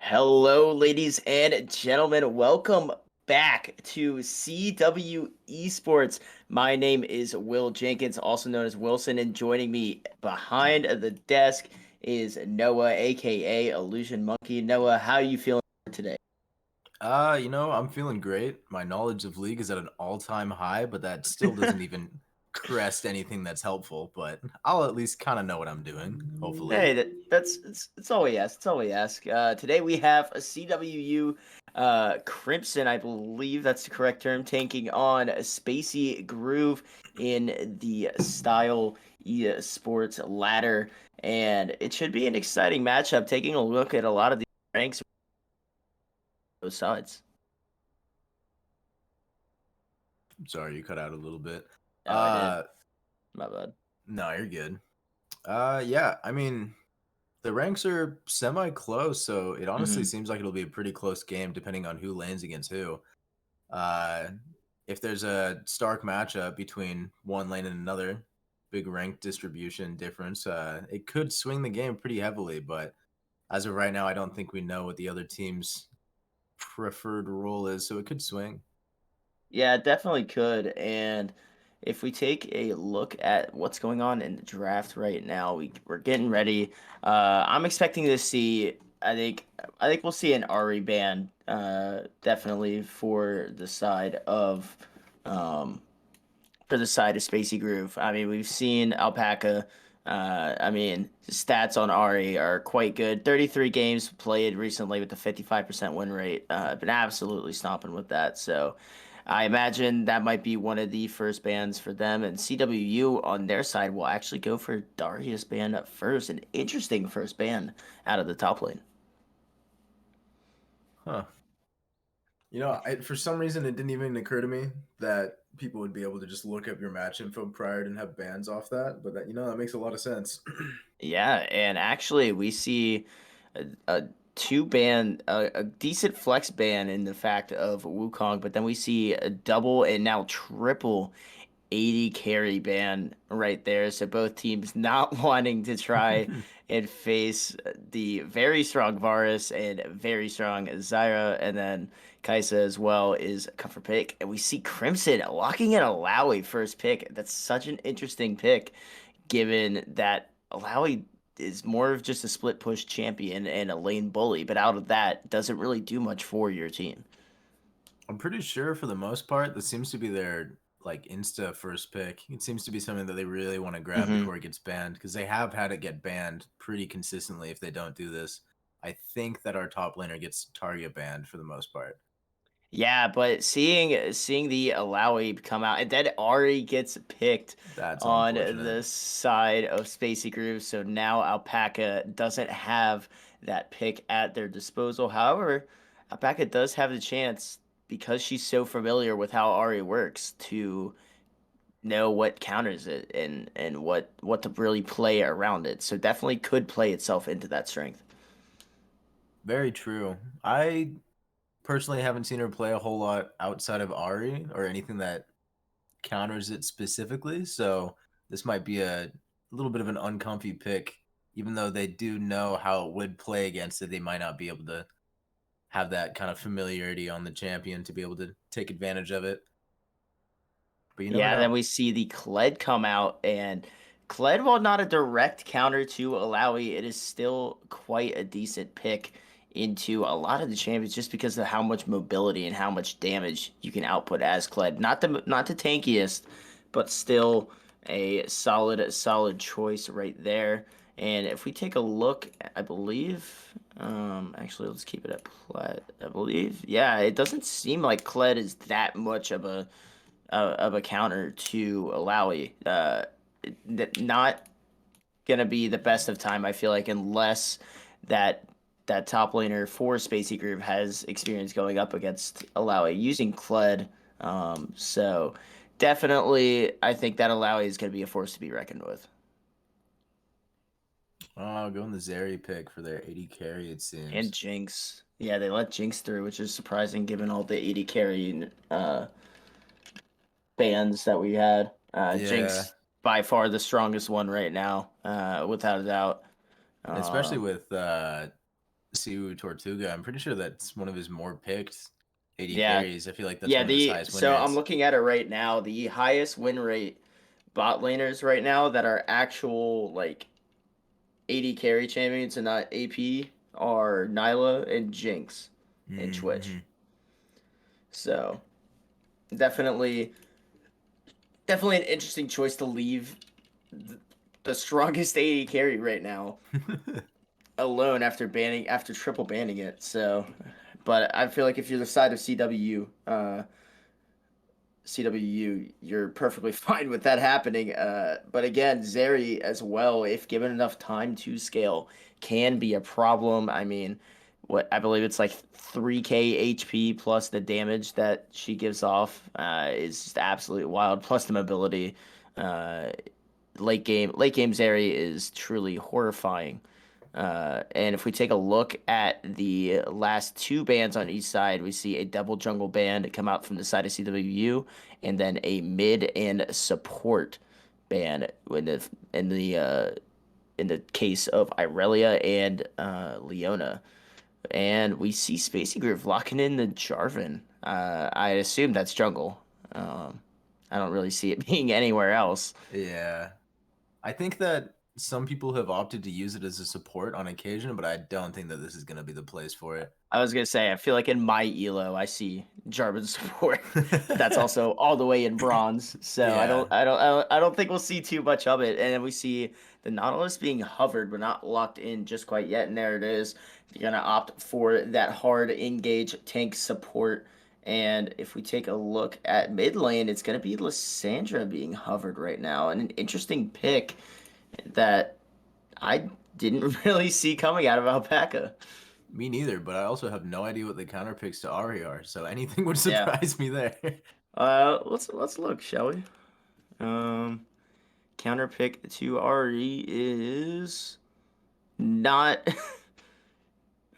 Hello, ladies and gentlemen. Welcome back to CW Esports. My name is Will Jenkins, also known as Wilson, and joining me behind the desk is Noah, aka Illusion Monkey. Noah, how are you feeling today? I'm feeling great. My knowledge of League is at an all-time high, but that still doesn't even crest anything that's helpful, but I'll at least kind of know what I'm doing, hopefully. Hey, it's all we ask. It's all we ask. Today we have a CWU Crimson, I believe that's the correct term, taking on Spacey Groove in the Style Esports ladder, and it should be an exciting matchup. Taking a look at a lot of the ranks on both sides. I'm sorry you cut out a little bit. Oh, I did. Uh My bad. no, you're good. Yeah, I mean, the ranks are semi-close, so it honestly Hmm. seems like it'll be a pretty close game depending on who lanes against who. Uh, if there's a stark matchup between one lane and another, big rank distribution difference, it could swing the game pretty heavily. But as of right now, I don't think we know what the other team's preferred role is, so it could swing. Yeah, it definitely could. And if we take a look at what's going on in the draft right now, we're getting ready. I'm expecting to see. I think I think we'll see an Ari ban. Definitely um, for the side of Spacey Groove. I mean, we've seen Alpaca. I mean, the stats on Ari are quite good. 33 games played recently with a 55% win rate. Been absolutely stomping with that. So I imagine that might be one of the first bans for them. And CWU on their side will actually go for Darius ban up first. An interesting first ban out of the top lane. Huh. For some reason, it didn't even occur to me that people would be able to just look up your match info prior and have bans off that. But that makes a lot of sense. Yeah, and actually, we see a a decent flex ban in the fact of Wukong, but then we see a double and now triple 80 carry ban right there. So both teams not wanting to try and face the very strong Varus and very strong Zyra, and then Kaisa as well is a comfort pick. And we see Crimson locking in Alawi first pick. That's such an interesting pick, given that Alawi is more of just a split push champion and a lane bully, but out of that doesn't really do much for your team. I'm pretty sure for the most part, this seems to be their like insta first pick. It seems to be something that they really want to grab Hmm. before it gets banned because they have had it get banned pretty consistently if they don't do this. I think that our top laner gets target banned for the most part. Yeah, but seeing the Alawi come out and then Ari gets picked That's on unfortunate. the side of Spacey Groove, so now Alpaca doesn't have that pick at their disposal. However, Alpaca does have the chance because she's so familiar with how Ari works to know what counters it and what to really play around it. So definitely could play itself into that strength. Very true. I personally haven't seen her play a whole lot outside of Ari or anything that counters it specifically, so this might be a little bit of an uncomfy pick. Even though they do know how it would play against it, they might not be able to have that kind of familiarity on the champion to be able to take advantage of it. But you never Yeah, then know. we see the Kled come out, and Kled, while not a direct counter to Alawi, it is still quite a decent pick into a lot of the champions just because of how much mobility and how much damage you can output as Kled. Not the tankiest, but still a solid choice right there. And if we take a look, I believe, actually, let's keep it at Kled. I believe, yeah, it doesn't seem like Kled is that much of a counter to Alawi. Not gonna be the best of time, I feel like, unless that that top laner for Spacey Groove has experience going up against Alawi using Kled. So definitely, I think that Alawi is gonna be a force to be reckoned with. Oh, going the Zeri pick for their 80 carry, it And seems. Jinx. Yeah, they let Jinx through, which is surprising given all the 80 carry bans that we had. Yeah, Jinx by far the strongest one right now, without a doubt. especially Um, with CWU Tortuga. I'm pretty sure that's one of his more picked AD Yeah, carries. I feel like that's yeah. one of his The highest win so I'm rates. looking at it right now. The highest win rate bot laners right now that are actual like AD carry champions and not AP are Nyla and Jinx in Mm-hmm. Twitch. So definitely, definitely an interesting choice to leave the strongest AD carry right now alone after triple banning it. So, but I feel like if you're the side of CWU, you're perfectly fine with that happening. But again, Zeri as well, if given enough time to scale, can be a problem. I mean, what I believe it's like 3k HP plus the damage that she gives off is just absolutely wild. Plus the mobility. Uh, late game Zeri is truly horrifying. And if we take a look at the last two bans on each side, we see a double jungle ban come out from the side of CWU, and then a mid and support ban in the case of Irelia and Leona. And we see Spacey Groove locking in the Jarvan. I assume that's jungle. Um, I don't really see it being anywhere else. Yeah. I think that some people have opted to use it as a support on occasion, but I don't think that this is going to be the place for it. I was gonna say, I feel like in my elo, I see Jarvan support, but that's also all the way in bronze. So Yeah. I don't think we'll see too much of it. And then we see the Nautilus being hovered, but not locked in just quite yet. And there it is. You're gonna opt for that hard engage tank support. And if we take a look at mid lane, it's gonna be Lissandra being hovered right now, and an interesting pick that I didn't really see coming out of Alpaca. Me neither, but I also have no idea what the counter picks to Ari are, so anything would Yeah. surprise me there. Let's look, shall we? Um, Counter pick to RE is not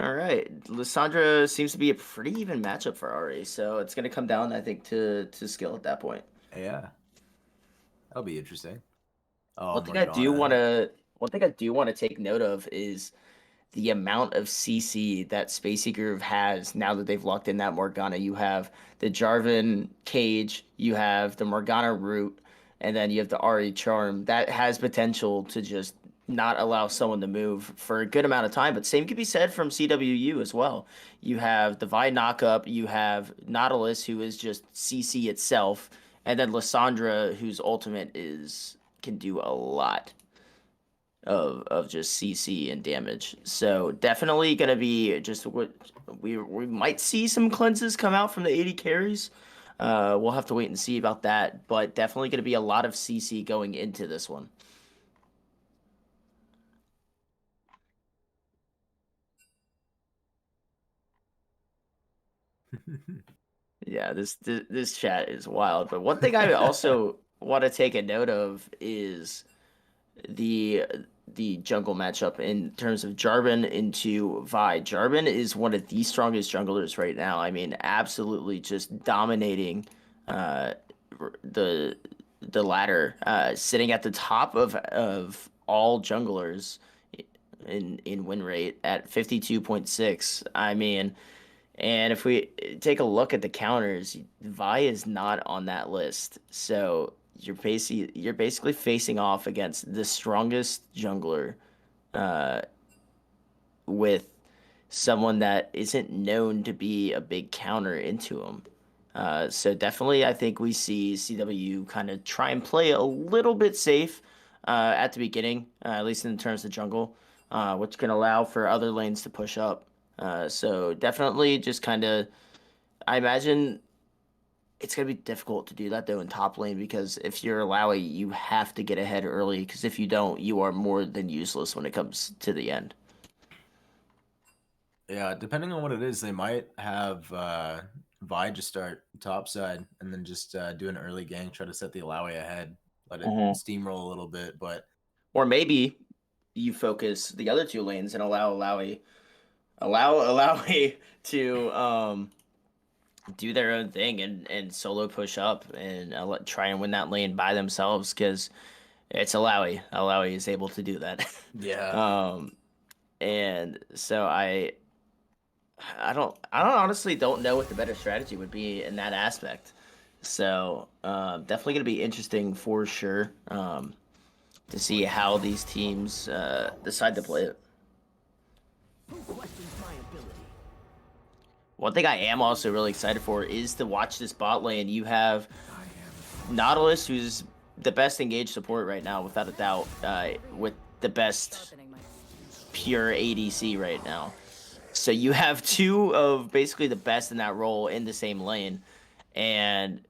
all right. Lissandra seems to be a pretty even matchup for RE, so it's gonna come down, I think, to skill at that point. Yeah, that'll be interesting. Oh, One thing I do Morgana. wanna One thing I do want to take note of is the amount of CC that Spacey Groove has now that they've locked in that Morgana. You have the Jarvan Cage, you have the Morgana Root, and then you have the Ari Charm. That has potential to just not allow someone to move for a good amount of time. But same could be said from CWU as well. You have the Vi knockup, you have Nautilus, who is just CC itself, and then Lissandra, whose ultimate is can do a lot of just CC and damage. So definitely gonna be just what we might see some cleanses come out from the 80 carries. We'll have to wait and see about that, but definitely gonna be a lot of CC going into this one. Yeah, this chat is wild. But one thing I also want to take a note of is the the jungle matchup in terms of Jarvan into Vi. Jarvan is one of the strongest junglers right now. I mean, absolutely just dominating uh, the the ladder, sitting at the top of all junglers in win rate at 52.6. I mean, and if we take a look at the counters, Vi is not on that list. So you're basically facing off against the strongest jungler uh, with someone that isn't known to be a big counter into him. So definitely, I think we see CWU kind of try and play a little bit safe at the beginning, at least in terms of jungle, which can allow for other lanes to push up. So definitely, just kind of, I imagine it's gonna be difficult to do that though in top lane because if you're Lowy, you have to get ahead early because if you don't, you are more than useless when it comes to the end. Yeah, depending on what it is, they might have Vi just start top side and then just do an early gank, try to set the Alawi ahead, let it Mhm. steamroll a little bit. But Or maybe you focus the other two lanes and allow Lowy to do their own thing and solo push up and try and win that lane by themselves because it's Alawi. Alawi is able to do that. yeah, um, and so I don't honestly don't know what the better strategy would be in that aspect. So definitely gonna be interesting for sure to see how these teams decide to play it. One thing I am also really excited for is to watch this bot lane. You have Nautilus, who's the best engaged support right now, without a doubt, with the best pure ADC right now. So you have two of basically the best in that role in the same lane, and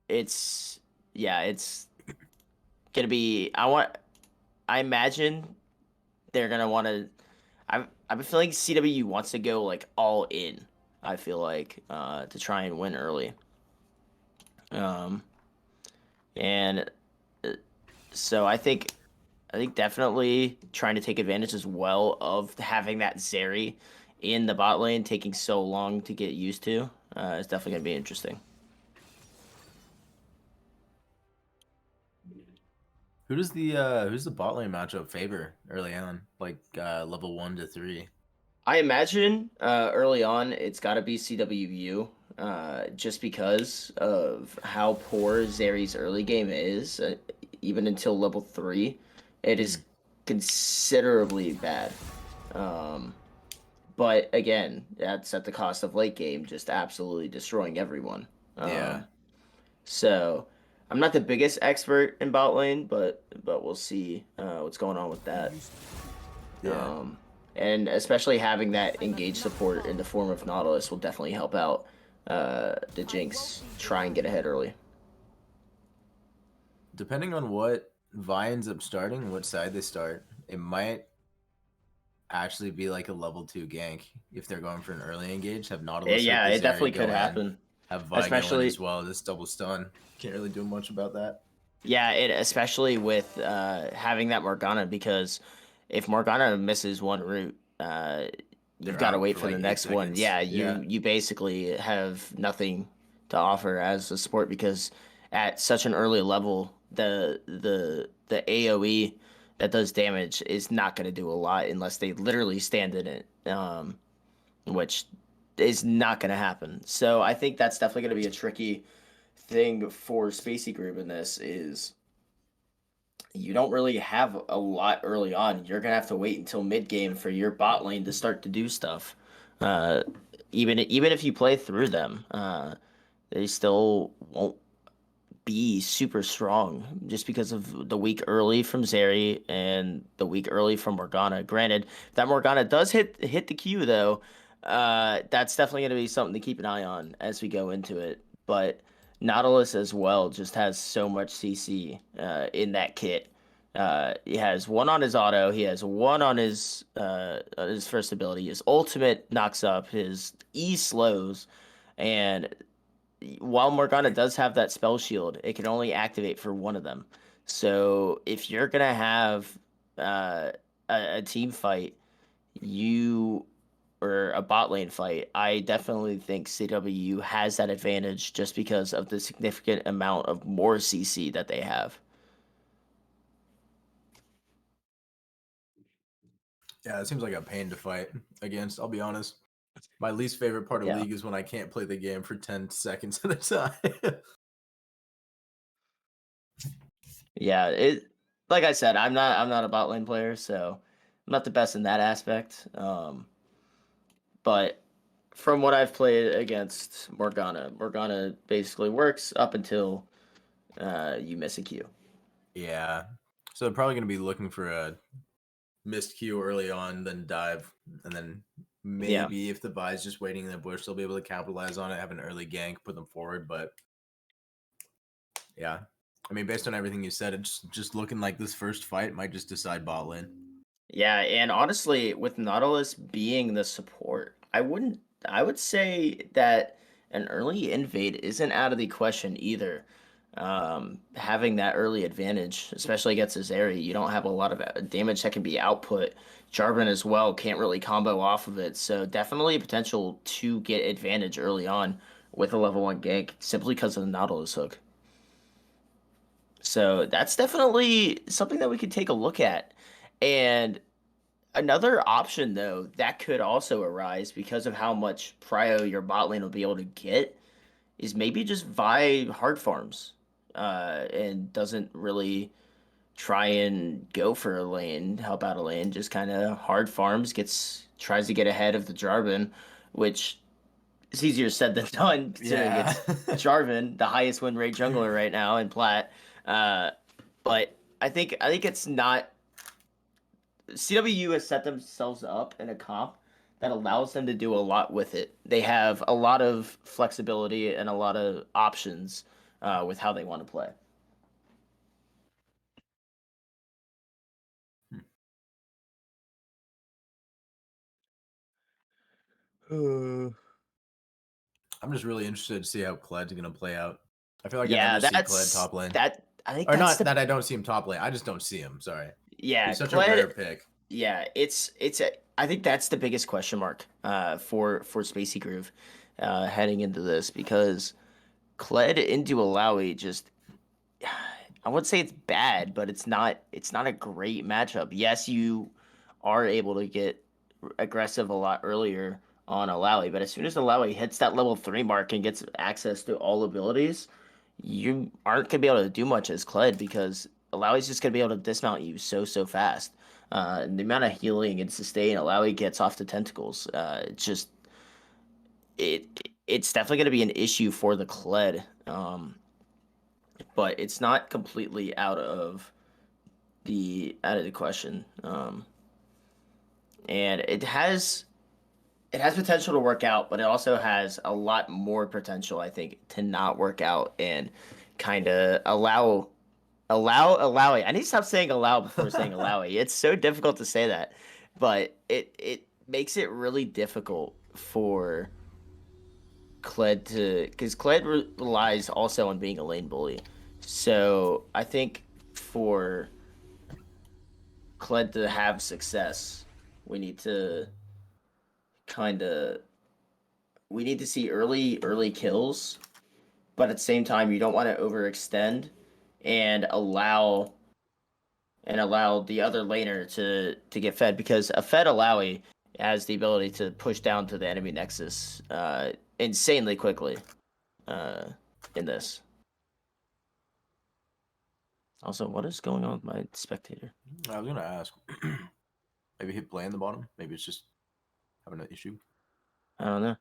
it's yeah, it's gonna be. I imagine they're gonna want to. I've been feeling CWU wants to go like all in. I feel like to try and win early. Um, and so I think definitely trying to take advantage as well of having that Zeri in the bot lane taking so long to get used to is definitely gonna be interesting. Who's the bot lane matchup favor early on, like level 1 to 3? I imagine early on it's got to be CWU, just because of how poor Zeri's early game is. Even until level 3, it is Hmm. considerably bad. Um, but again, that's at the cost of late game, just absolutely destroying everyone. Yeah, So I'm not the biggest expert in bot lane, but we'll see what's going on with that. yeah. Um, and especially having that engaged support in the form of Nautilus will definitely help out the Jinx try and get ahead early. Depending on what Vi ends up starting, what side they start, it might actually be like a level 2 gank if they're going for an early engage. Have Nautilus hook Yeah, the it Zeri definitely could go in, happen. have Vi go in as Especially well. This double stun. Can't really do much about that. Yeah, it especially with having that Morgana, because if Morgana misses one route, you've They're got to out wait for for like the eight next one. seconds. Yeah, Yeah. you basically have nothing to offer as a support, because at such an early level, the AOE that does damage is not going to do a lot unless they literally stand in it, which is not going to happen. So I think that's definitely going to be a tricky thing for Spacey Group in this is you don't really have a lot early on. You're gonna have to wait until mid game for your bot lane to start to do stuff. Uh, even if you play through them, they still won't be super strong just because of the week early from Zeri and the week early from Morgana. Granted, if that Morgana does hit the queue though, that's definitely going to be something to keep an eye on as we go into it. But Nautilus as well just has so much CC in that kit. He has one on his auto. He has one on his first ability. His ultimate knocks up. His E slows, and while Morgana does have that spell shield, it can only activate for one of them. So if you're gonna have uh, a team fight, you or a bot lane fight, I definitely think CWU has that advantage just because of the significant amount of more CC that they have. Yeah, it seems like a pain to fight against. I'll be honest. My least favorite part of Yeah, League is when I can't play the game for 10 seconds at a time. yeah. It like I said, I'm not a bot lane player, so I'm not the best in that aspect. But from what I've played against Morgana, Morgana basically works up until you miss a Q. Yeah. So they're probably going to be looking for a missed Q early on, then dive, and then Yeah, maybe if the Vi's just waiting in the bush, they'll be able to capitalize on it, have an early gank, put them forward. But yeah, I mean, based on everything you said, it's just looking like this first fight might just decide bot lane. yeah, and honestly, with Nautilus being the support, I would say that an early invade isn't out of the question either. Having that early advantage, especially against Azeri, you don't have a lot of damage that can be output. Jarvan as well can't really combo off of it, so definitely a potential to get advantage early on with a level 1 gank simply because of the Nautilus hook. So that's definitely something that we could take a look at. And Another option though that could also arise because of how much prio your bot lane will be able to get is maybe just Vi hard farms, and doesn't really try and go for a lane, help out a lane, just kind of hard farms, tries to get ahead of the Jarvan, which is easier said than done considering Yeah. it's Jarvan, the highest win rate jungler right now in Plat. Uh, but I think it's not. CWU has set themselves up in a comp that allows them to do a lot with it. They have a lot of flexibility and a lot of options with how they want to play. I'm just really interested to see how Cled's gonna play out. I feel like I Yeah, never see Cled that's top lane. that. I think Or that's not the that I don't see him top lane. I just don't see him. Sorry. yeah, He's such a rare pick. Yeah, I think that's the biggest question mark for Spacey Groove heading into this because Kled into Alawi just I wouldn't say it's bad, but it's not a great matchup. Yes, you are able to get aggressive a lot earlier on Alawi, but as soon as Alawi hits that level 3 mark and gets access to all abilities, you aren't gonna be able to do much as Kled because Alawi's just gonna be able to dismount you so fast. And the amount of healing and sustain Alawi gets off the tentacles, it's definitely gonna be an issue for the Kled. But it's not completely out of the question. And it has potential to work out, but it also has a lot more potential, I think, to not work out and kind of allow it. I need to stop saying allow before saying allow it. It's so difficult to say that, but it makes it really difficult for Kled because Kled relies also on being a lane bully. So I think for Kled to have success, we need to kind of we need to see early kills, but at the same time you don't want to overextend and allow the other laner to get fed because a fed Alawi has the ability to push down to the enemy nexus insanely quickly uh, in this. Also, what is going on with my spectator? I was gonna ask. Maybe hit play in the bottom. Maybe it's just having an issue. I don't know.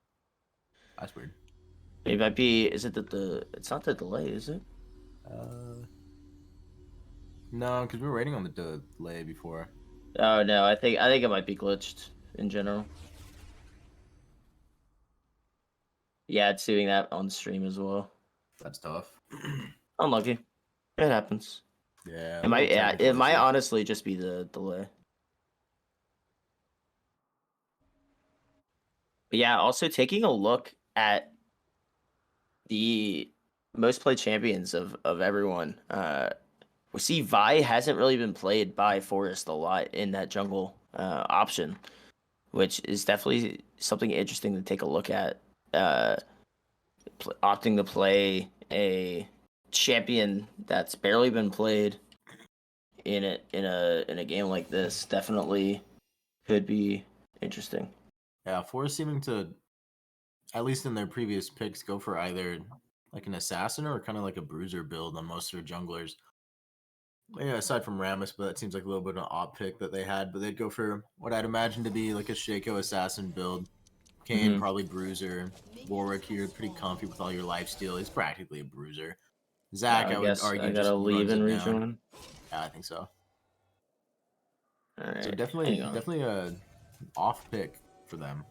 That's weird. It might be. Is it that it's not the delay, is it? Uh, no, because we were waiting on the delay before. Oh no, I think it might be glitched in general. Yeah, it's doing that on stream as well. That's tough. Unlucky. It happens. Yeah, a It little might. Yeah, technical it might issue. honestly just be the delay. But yeah, also taking a look at the most played champions of everyone. We see Vi hasn't really been played by Forest a lot in that jungle option, which is definitely something interesting to take a look at. Uh, Opting to play a champion that's barely been played in a game like this definitely could be interesting. Yeah, Forest seeming to, at least in their previous picks, go for either like an assassin or kind of like a bruiser build on most of their junglers. Yeah, aside from Rammus, but that seems like a little bit of an op pick that they had. But they'd go for what I'd imagine to be like a Shaco assassin build. Kane, Mm-hmm. probably bruiser. Warwick here, pretty comfy with all your lifesteal. He's practically a bruiser. Yeah, Zach, I I would guess I argue, gotta just leave runs and it down. rejoin. Yeah, I think so. All So right, definitely, hang on. definitely a off pick for them.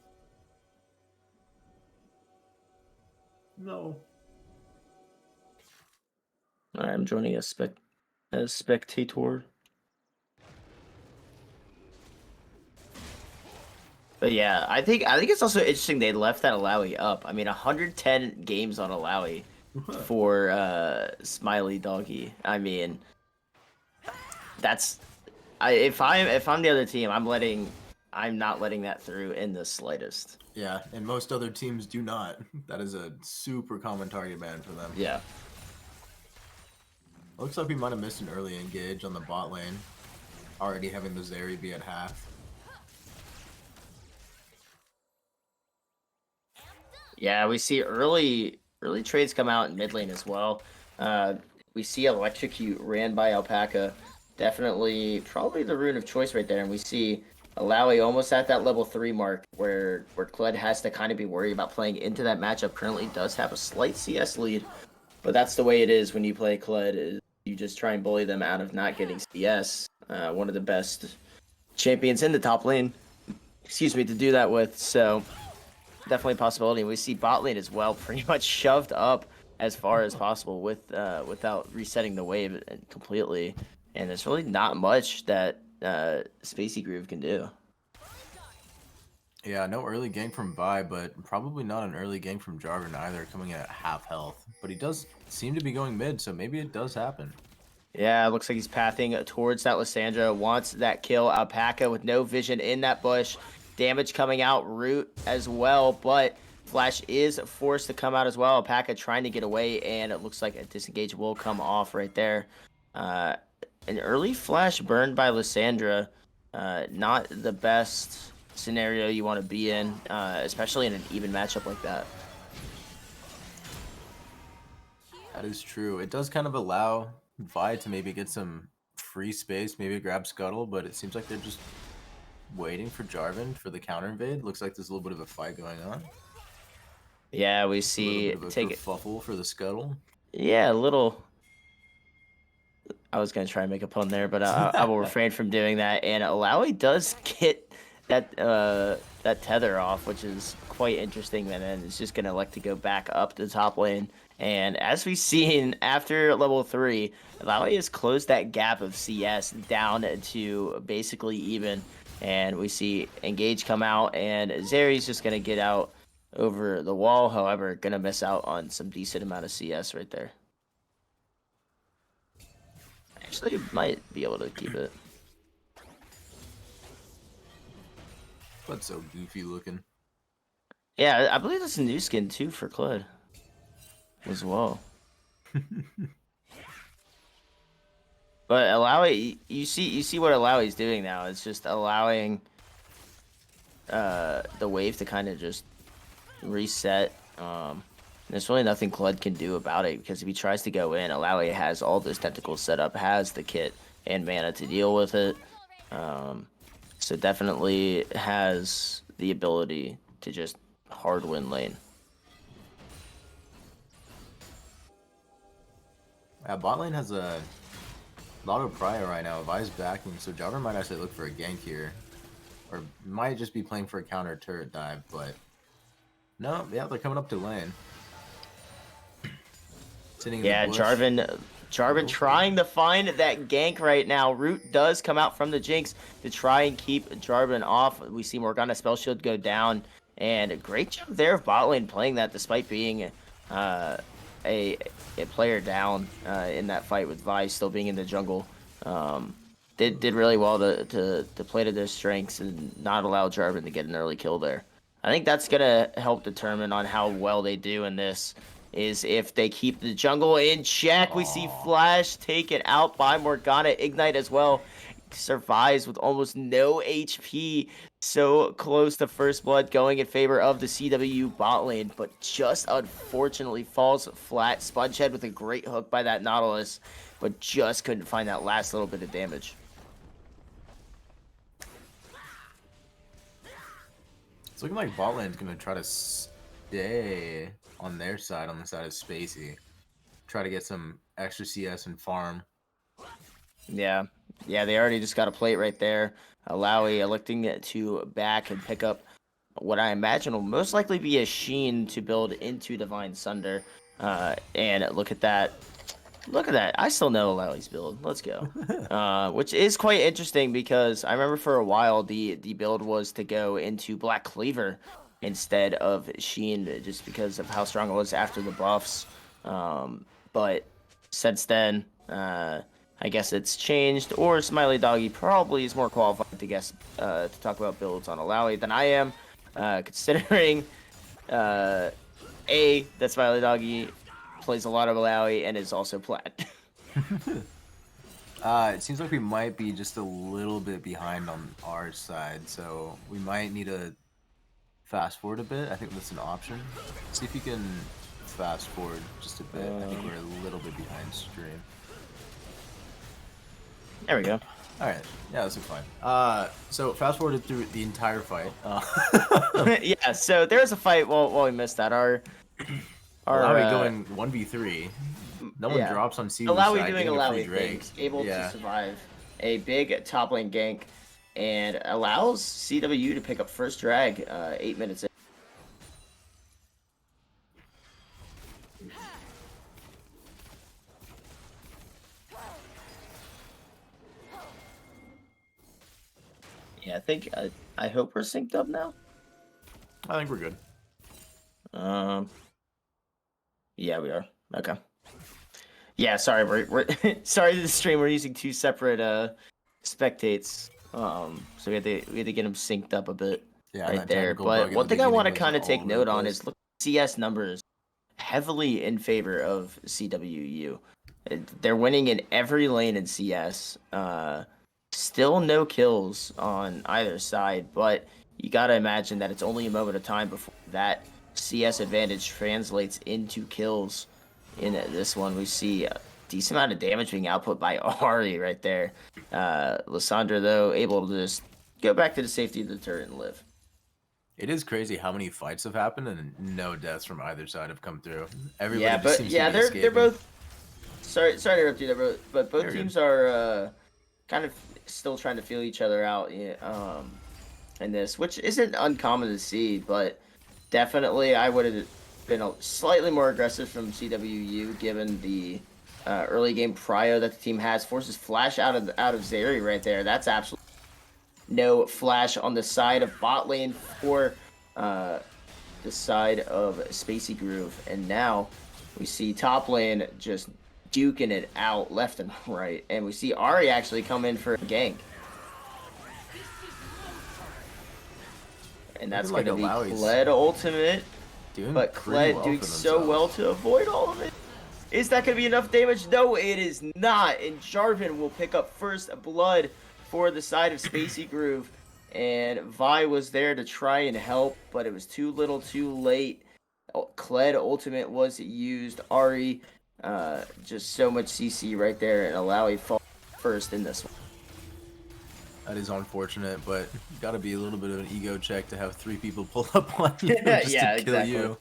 No. All right, I'm joining a spectator. But yeah, I think it's also interesting they left that Alawi up. I mean, 110 games on Alawi for Smiley Doggy. I mean, that's if I'm the other team, I'm not letting that through in the slightest. Yeah, and most other teams do not. That is a super common target ban for them. Yeah. Looks like we might have missed an early engage on the bot lane. Already having the Zeri be at half. Yeah, we see early trades come out in mid lane as well. Uh, we see Electrocute ran by Alpaca. Definitely, probably the rune of choice right there. And we see Alawi almost at that level 3 mark where Kled has to kind of be worried about playing into that matchup. Currently does have a slight CS lead, but that's the way it is when you play Kled. Is you just try and bully them out of not getting CS. One of the best champions in the top lane, excuse me, to do that with. So definitely a possibility. We see bot lane as well, pretty much shoved up as far as possible without resetting the wave completely. And there's really not much that Spacey Groove can do. Yeah, no early gank from Vi, but probably not an early gank from Jarvan either, coming in at half health. But he does seem to be going mid, so maybe it does happen. Yeah, it looks like he's pathing towards that Lysandra. Wants that kill. Alpaca with no vision in that bush. Damage coming out. Root as well, but Flash is forced to come out as well. Alpaca trying to get away, and it looks like a disengage will come off right there. An early Flash burned by Lysandra. Not the best scenario you want to be in, especially in an even matchup like that. That is true. It does kind of allow Vi to maybe get some free space, maybe grab Scuttle, but it seems like they're just waiting for Jarvan for the counter invade. Looks like there's a little bit of a fight going on. Yeah, we A little see bit of a take it. kerfuffle for the Scuttle. Yeah, a little. I was gonna try and make a pun there, but I will refrain from doing that. And Alawi does get that tether off, which is quite interesting. And then it's just gonna elect to go back up the top lane. And as we've seen after level 3, Alawi has closed that gap of CS down to basically even. And we see Engage come out, and Zeri's just gonna get out over the wall. However, gonna miss out on some decent amount of CS right there. Actually, might be able to keep it. But so goofy looking. Yeah, I believe that's a new skin too for Kled as well. But Alawi, you see what Alawi's doing now. It's just allowing the wave to kind of just reset. There's really nothing Kled can do about it because if he tries to go in, Alawi has all those tentacles set up, has the kit and mana to deal with it. So definitely has the ability to just hard win lane. Bot lane has a lot of prior right now. Vi's backing, so Jarvan might actually look for a gank here. Or might just be playing for a counter turret dive, but... No, yeah, they're coming up to lane. Sitting in Yeah, the bush. Jarvan trying to find that gank right now. Root does come out from the Jinx to try and keep Jarvan off. We see Morgana spell shield go down, and a great job there of bot lane playing that despite being a player down in that fight with Vi still being in the jungle. Did really well to play to their strengths and not allow Jarvan to get an early kill there. I think that's gonna help determine on how well they do in this. Is if they keep the jungle in check. We see Flash taken out by Morgana. Ignite as well. Survives with almost no HP. So close to first blood going in favor of the CWU bot lane. But just unfortunately falls flat. Spongehead with a great hook by that Nautilus. But just couldn't find that last little bit of damage. It's looking like bot lane's gonna try to stay on their side, on the side of Spacey. Try to get some extra CS and farm. Yeah. Yeah, they already just got a plate right there. Alawi electing to back and pick up what I imagine will most likely be a Sheen to build into Divine Sunder. And look at that. Look at that. I still know Alawi's build. Let's go. Which is quite interesting because I remember for a while the build was to go into Black Cleaver instead of Sheen just because of how strong it was after the buffs. But since then, I guess it's changed, or Smiley Doggy probably is more qualified to guess to talk about builds on Alawi than I am, considering that Smiley Doggy plays a lot of Alawi and is also plat. It seems like we might be just a little bit behind on our side, so we might need to fast forward a bit. I think that's an option. See if you can fast forward just a bit. I think we're a little bit behind stream. There we go. All right. Yeah, this is fine. So fast forwarded through the entire fight. Yeah, so there's a fight while we missed that. Our Alawi going 1v3. No one yeah. drops on CWU Alawi side, doing getting a free Alawi Drake. things, able to survive a big top lane gank, and allows CWU to pick up first drag 8 minutes in. Yeah, I think I hope we're synced up now. I think we're good. Yeah, we are. Okay. Yeah, sorry, we're sorry to the stream. We're using 2 separate spectates. So we had to get them synced up a bit right there. But one thing I want to kind of take note on is look at CS numbers heavily in favor of CWU. They're winning in every lane in CS. Still no kills on either side, but you gotta imagine that it's only a moment of time before that CS advantage translates into kills. In this one, we see a decent amount of damage being output by Ari right there. Lysandra, though, able to just go back to the safety of the turret and live. It is crazy how many fights have happened and no deaths from either side have come through. Everybody Yeah, just but seems yeah, to be escaping. they're both. Sorry to interrupt you there, but both teams are kind of still trying to feel each other out. In this, which isn't uncommon to see, but definitely I would have been slightly more aggressive from CWU given the early game prio that the team has. Forces flash out of Zeri right there. That's absolutely no flash on the side of bot lane for the side of Spacey Groove, and now we see top lane just duking it out left and right, and we see Ari actually come in for a gank. And that's going to be Kled ultimate, but Kled doing so well to avoid all of it. Is that going to be enough damage? No, it is not. And Jarvan will pick up first blood for the side of Spacey Groove. And Vi was there to try and help, but it was too little too late. Kled ultimate was used. Ari, just so much CC right there, and Alawi fall first in this one. That is unfortunate, but you gotta be a little bit of an ego check to have 3 people pull up on you just to kill you.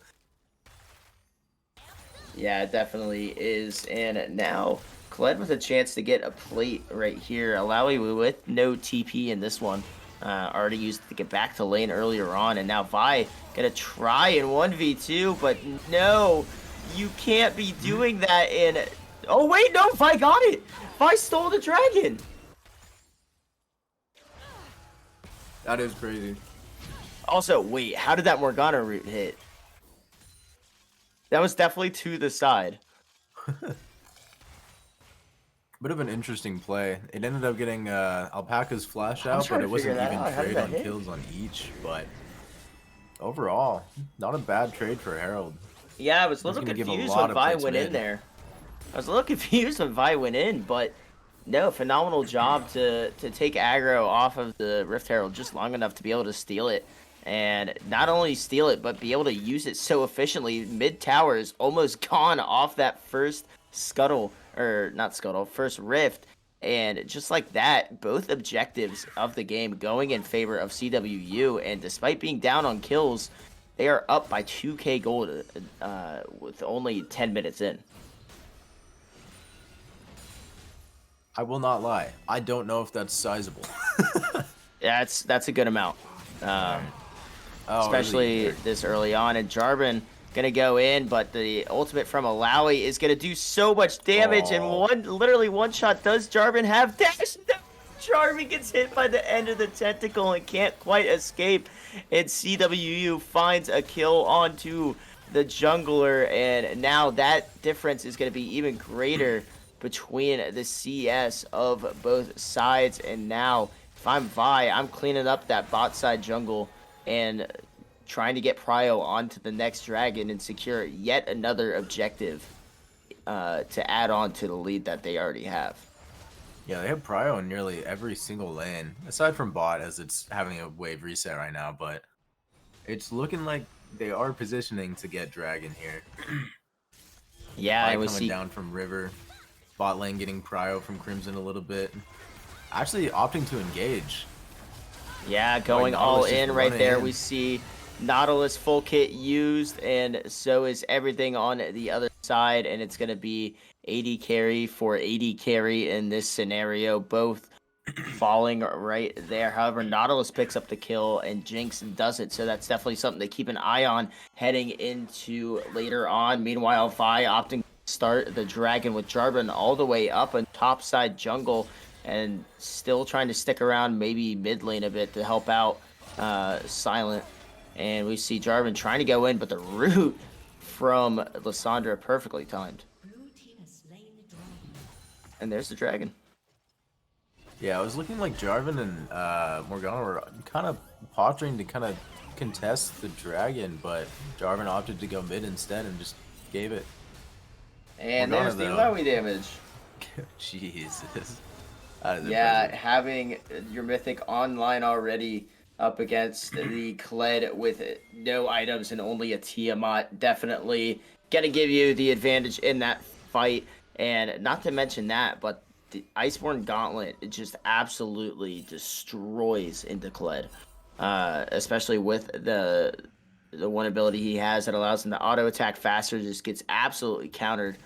Yeah, it definitely is. And now Kled with a chance to get a plate right here. Alawi with no TP in this one. Already used to get back to lane earlier on, and now Vi gonna try in 1v2, but no, you can't be doing that in. Oh wait, no, Vi got it. Vi stole the dragon. That is crazy. Also, wait, how did that Morgana root hit? That was definitely to the side. Bit of an interesting play. It ended up getting Alpaca's flash out, but it wasn't even trade on kills on each. But overall, not a bad trade for Herald. Yeah, I was a little confused when Vi went in there. I was a little confused when Vi went in, but no, phenomenal job to take aggro off of the Rift Herald just long enough to be able to steal it. And not only steal it, but be able to use it so efficiently. Mid tower is almost gone off that first scuttle, or not scuttle, first rift. And just like that, both objectives of the game going in favor of CWU. And despite being down on kills, they are up by 2k gold with only 10 minutes in. I will not lie. I don't know if that's sizable. Yeah, that's a good amount. Especially really this early on. And Jarvan gonna go in, but the ultimate from Alawi is gonna do so much damage, and literally one shot does Jarvan have dash. No! Jarvan gets hit by the end of the tentacle and can't quite escape, and CWU finds a kill onto the jungler, and now that difference is gonna be even greater between the CS of both sides. And now if I'm Vi, I'm cleaning up that bot side jungle and trying to get prio onto the next dragon and secure yet another objective to add on to the lead that they already have. Yeah, they have prio in nearly every single lane, aside from bot as it's having a wave reset right now, but It's looking like they are positioning to get Dragon here. Yeah, Vi and we coming see. down from River. Bot lane getting Prio from Crimson a little bit. Actually opting to engage. Yeah, Like going all Nautilus just in right running there. in. We see Nautilus full kit used, and so is everything on the other side. And it's going to be AD carry for AD carry in this scenario, both falling right there. However, Nautilus picks up the kill and Jinx doesn't, so that's definitely something to keep an eye on heading into later on. Meanwhile, Vi opting to start the Dragon with Jarvan all the way up on top side jungle and still trying to stick around maybe mid lane a bit to help out Silent. And we see Jarvan trying to go in, but the root from Lissandra perfectly timed. And there's the Dragon. Yeah, it was looking like Jarvan and Morgana were kind of pottering to kind of contest the Dragon, but Jarvan opted to go mid instead and just gave it. And Morgana, there's the though. Lowy damage. Jesus. That is Yeah, impressive. having your Mythic online already up against the Kled with no items and only a Tiamat, definitely gonna give you the advantage in that fight. And not to mention that, but the Iceborne Gauntlet, it just absolutely destroys into Kled. Especially with the one ability he has that allows him to auto attack faster, just gets absolutely countered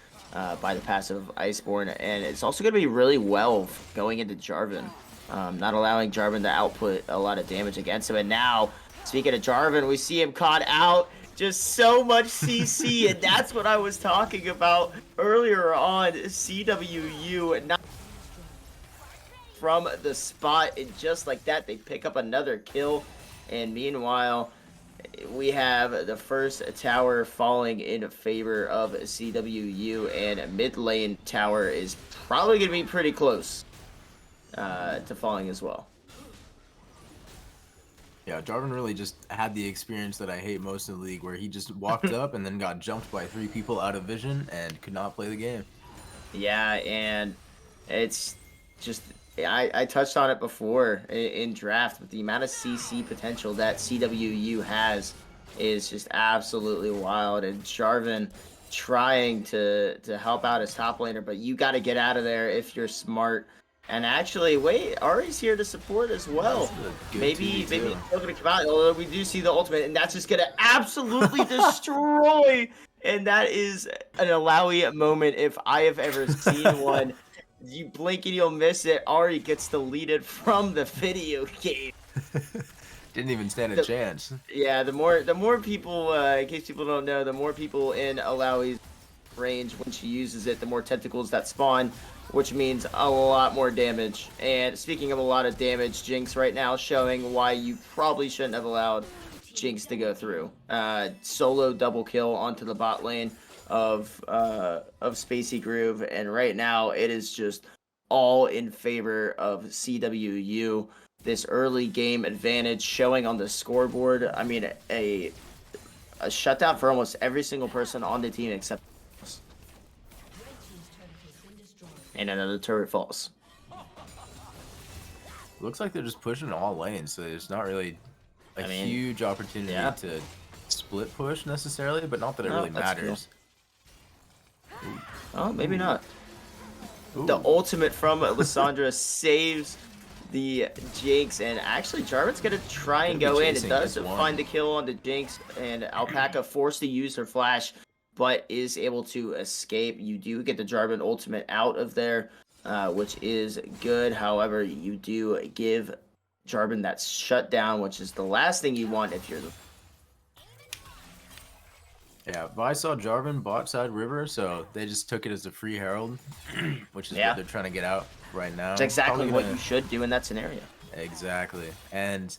by the passive Iceborne, and it's also going to be really well going into Jarvan, not allowing Jarvan to output a lot of damage against him. And now, speaking of Jarvan, we see him caught out. Just so much CC, and that's what I was talking about earlier on CWU. Not from the spot, and just like that, they pick up another kill. And meanwhile, we have the first tower falling in favor of CWU, and mid lane tower is probably going to be pretty close to falling as well. Yeah, Jarvan really just had the experience that I hate most in the league, where he just walked up and then got jumped by 3 people out of vision and could not play the game. Yeah, and it's just I touched on it before in draft, but the amount of CC potential that CWU has is just absolutely wild. And Jarvan trying to help out his top laner, but you got to get out of there if you're smart. And actually, wait, Ari's here to support as well. Maybe he's still gonna come out. Although we do see the ultimate, and that's just gonna absolutely destroy. And that is an Alawi moment if I have ever seen one. You blink and you'll miss it. Ari gets deleted from the video game. Didn't even stand a chance. Yeah, the more people, in case people don't know, the more people in Alawi's range when she uses it, the more tentacles that spawn, which means a lot more damage. And speaking of a lot of damage, Jinx right now showing why you probably shouldn't have allowed Jinx to go through. Solo double kill onto the bot lane of Spacey Groove, and right now it is just all in favor of CWU. This early game advantage showing on the scoreboard. I mean, a shutdown for almost every single person on the team except us. And another turret falls. Looks like they're just pushing all lanes, so there's not really a huge opportunity to split push necessarily, but not that it really matters. Cool. Oh, maybe not. Ooh. The ultimate from Lissandra saves the Jinx, and actually Jarvan's gonna try and go in. It does find the kill on the Jinx, and Alpaca forced to use her flash, but is able to escape. You do get the Jarvan ultimate out of there, which is good. However, you do give Jarvan that shutdown, which is the last thing you want if you're the... Yeah, but I saw Jarvan bot side river, so they just took it as a free herald, which is what they're trying to get out right now. It's exactly what you should do in that scenario. Exactly. And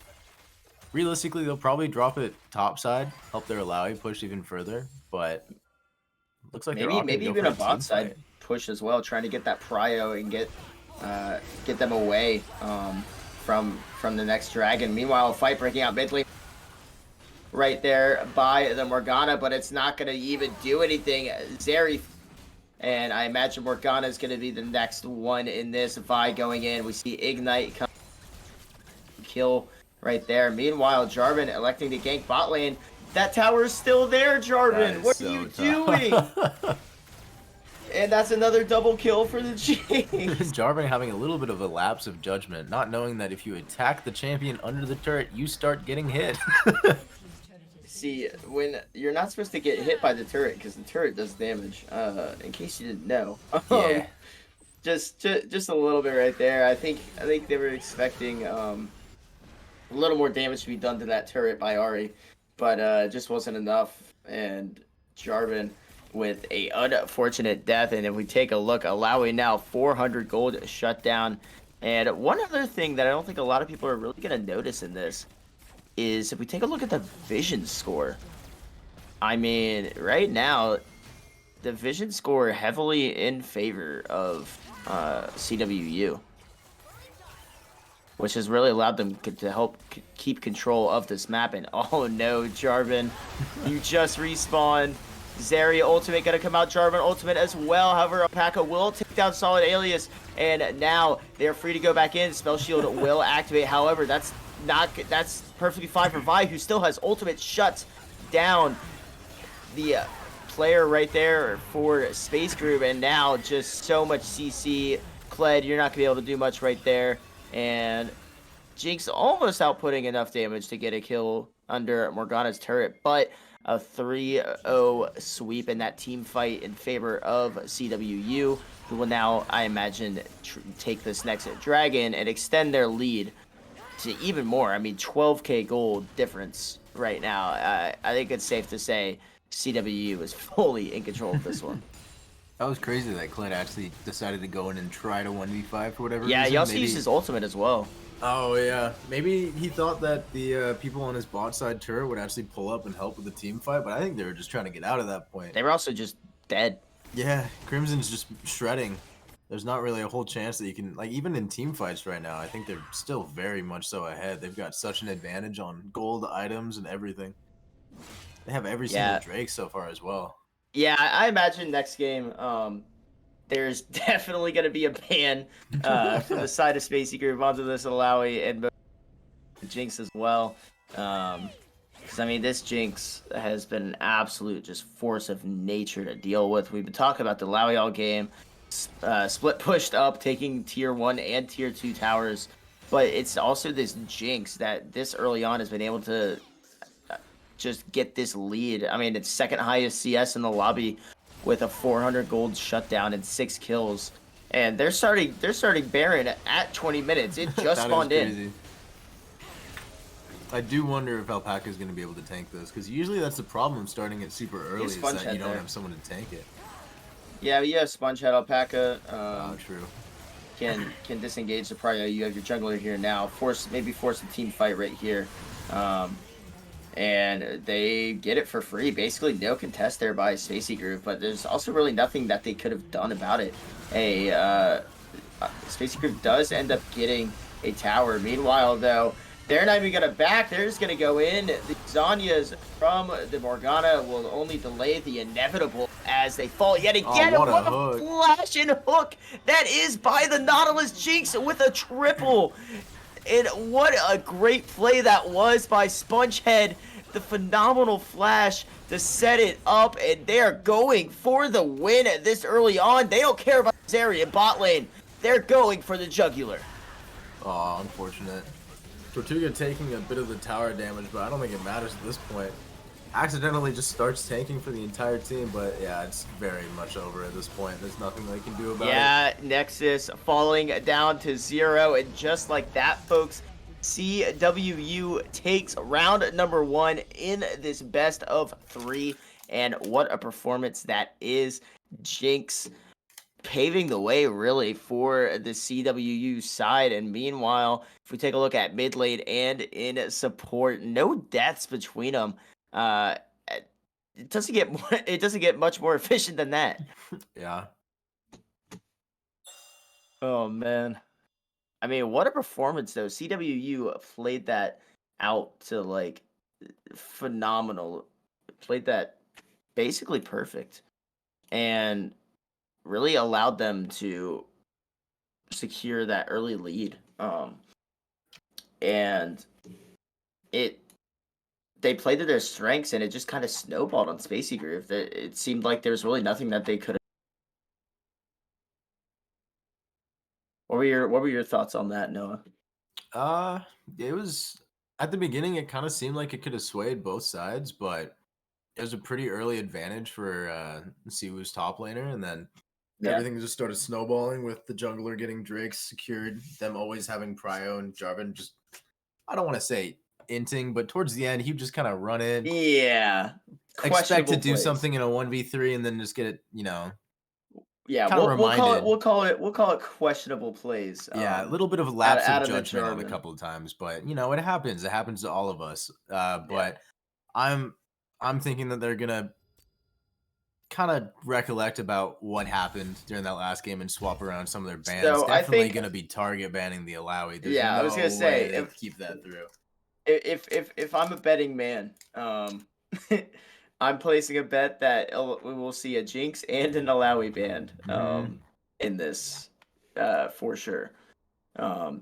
realistically, they'll probably drop it top side, help their Alawi push even further, but looks like maybe even a bot side push as well, trying to get that prio and get them away from the next dragon. Meanwhile, a fight breaking out mid lane right there by the Morgana, but it's not going to even do anything. Zeri, and I imagine Morgana is going to be the next one in this. Vi going in, we see Ignite come kill right there. Meanwhile, Jarvan electing to gank bot lane. That tower is still there, That Jarvan. is What are so you doing? tough. And that's another double kill for the Jinx. Jarvan having a little bit of a lapse of judgment, not knowing that if you attack the champion under the turret, you start getting hit. See, when you're not supposed to get hit by the turret because the turret does damage. In case you didn't know, Yeah. just a little bit right there. I think they were expecting a little more damage to be done to that turret by Ari, but it just wasn't enough. And Jarvan with a unfortunate death. And if we take a look, allowing now 400 gold shutdown. And one other thing that I don't think a lot of people are really going to notice in this is if we take a look at the vision score. I mean, right now, the vision score heavily in favor of CWU, which has really allowed them to help keep control of this map. And oh no, Jarvan, you just respawned. Zarya ultimate gonna come out, Jarvan ultimate as well. However, Alpaca will take down Solid Alias, and now they're free to go back in. Spell Shield will activate. However, that's perfectly fine for Vi, who still has ultimate shut down the player right there for Space Group, and now just so much CC. Kled, you're not gonna be able to do much right there. And Jinx almost outputting enough damage to get a kill under Morgana's turret, but a 3-0 sweep in that team fight in favor of CWU, who will now, I imagine, take this next dragon and extend their lead to even more. I mean, 12k gold difference right now. I think it's safe to say CWU is fully in control of this one. That was crazy that Clint actually decided to go in and try to 1v5 for whatever Yeah, reason. he also used his ultimate as well. Oh, yeah. Maybe he thought that the people on his bot side turret would actually pull up and help with the team fight, but I think they were just trying to get out of that point. They were also just dead. Yeah, Crimson's just shredding. There's not really a whole chance that you can, like, even in team fights right now, I think they're still very much so ahead. They've got such an advantage on gold items and everything. They have every single Drake so far as well. Yeah, I imagine next game, there's definitely going to be a ban from the side of Spacey Group onto this Alawi and Jinx as well. Because, I mean, this Jinx has been an absolute just force of nature to deal with. We've been talking about the Alawi all game. Split pushed up, taking tier 1 and tier 2 towers. But it's also this Jinx that this early on has been able to just get this lead. I mean, it's second highest CS in the lobby with a 400 gold shutdown and 6 kills. And they're starting Baron at 20 minutes. It just spawned in. I do wonder if Alpaca is going to be able to tank this, because usually that's the problem starting it super early, is that you don't have someone to tank it. Yeah, but you have Spongehead, Alpaca. True. Can disengage the Prio. You have your jungler here now. Maybe force a team fight right here. And they get it for free. Basically, no contest there by Spacey Group, but there's also really nothing that they could have done about it. Spacey Group does end up getting a tower. Meanwhile, though, they're not even going to back. They're just going to go in. The Zanyas from the Morgana will only delay the inevitable as they fall yet again. Oh, what a flash and hook that is by the Nautilus Jinx with a triple. And what a great play that was by Spongehead. The phenomenal flash to set it up, and they are going for the win this early on. They don't care about Zarya bot lane. They're going for the jugular. Oh, unfortunate. Tortuga taking a bit of the tower damage, but I don't think it matters at this point. Accidentally just starts tanking for the entire team, but yeah, it's very much over at this point. There's nothing they can do about it. Yeah, Nexus falling down to 0, and just like that, folks, CWU takes round number 1 in this best of 3, and what a performance that is. Jinx paving the way really for the CWU side. And meanwhile, if we take a look at mid lane and in support, no deaths between them. It doesn't get much more efficient than that. Yeah. Oh man. I mean, what a performance though. CWU played that out to like phenomenal. Played that basically perfect. And really allowed them to secure that early lead. And it they played to their strengths, and it just kind of snowballed on Spacey Groove. That it seemed like there was really nothing that they could. What were your thoughts on that, Noah? Uh, it was at the beginning. It kind of seemed like it could have swayed both sides, but it was a pretty early advantage for CWU's top laner, and then Yeah. everything just started snowballing with the jungler getting Drake secured, them always having Prio and Jarvan just, I don't want to say inting, but towards the end, he would just kind of run in, Yeah. expect to Questionable do plays. something in a 1v3, and then just get it, Yeah, kind of reminded. we'll call it questionable plays. Yeah, a little bit of a lapse of Out of the judgment on a Jarvan. couple of times, but it happens. It happens to all of us. Yeah. But I'm I'm thinking that they're gonna kind of recollect about what happened during that last game and swap around some of their bans. So I Definitely think, gonna be target banning the Alawi. There's yeah, I was gonna no way say, they keep that through. if I'm a betting man, I'm placing a bet that we will see a Jinx and an Alawi band Mhm. in this for sure.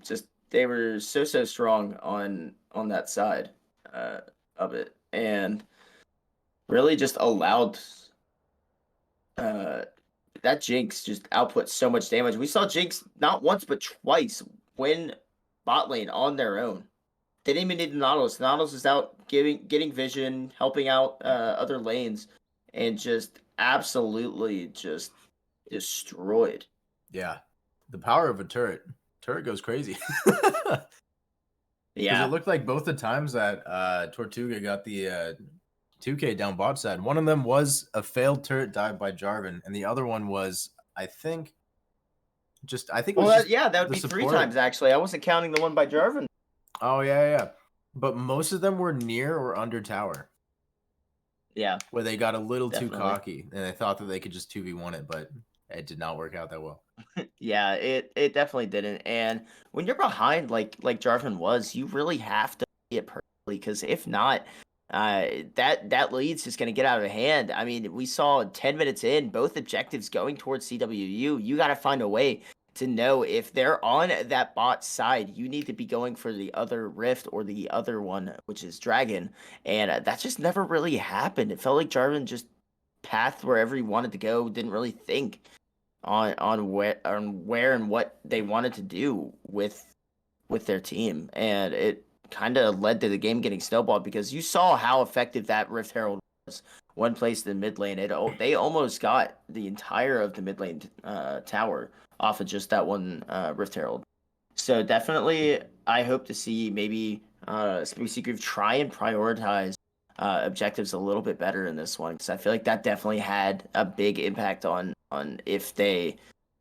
Just they were so strong on that side uh, of it, and really just allowed uh, that Jinx just output so much damage. We saw Jinx not once but twice win bot lane on their own. They didn't even need the Nautilus. The Nautilus is out getting vision, helping out other lanes, and just absolutely just destroyed. Yeah, the power of a turret. Turret goes crazy. Because it Yeah. looked like both the times that Tortuga got the 2K down bot side, one of them was a failed turret dive by Jarvan, and the other one was, I think it Well, was just yeah, that would the be three support. times actually. I wasn't counting the one by Jarvan. Oh yeah. But most of them were near or under tower, Yeah, where they got a little too definitely. cocky and they thought that they could just 2v1 it, but it did not work out that well. Yeah, it definitely didn't. And when you're behind like Jarvan was, you really have to play it perfectly because if not, that lead's just gonna get out of hand. I mean, we saw 10 minutes in, both objectives going towards CWU. You got to find a way to know if they're on that bot side. You need to be going for the other Rift or the other one, which is Dragon, and that just never really happened. It felt like Jarvan just pathed wherever he wanted to go, didn't really think on where and what they wanted to do with their team, and it kind of led to the game getting snowballed because you saw how effective that Rift Herald was when placed in mid lane. They almost got the entire of the mid lane tower off of just that one Rift Herald. So definitely, I hope to see maybe Spacey Groove try and prioritize objectives a little bit better in this one because I feel like that definitely had a big impact on if they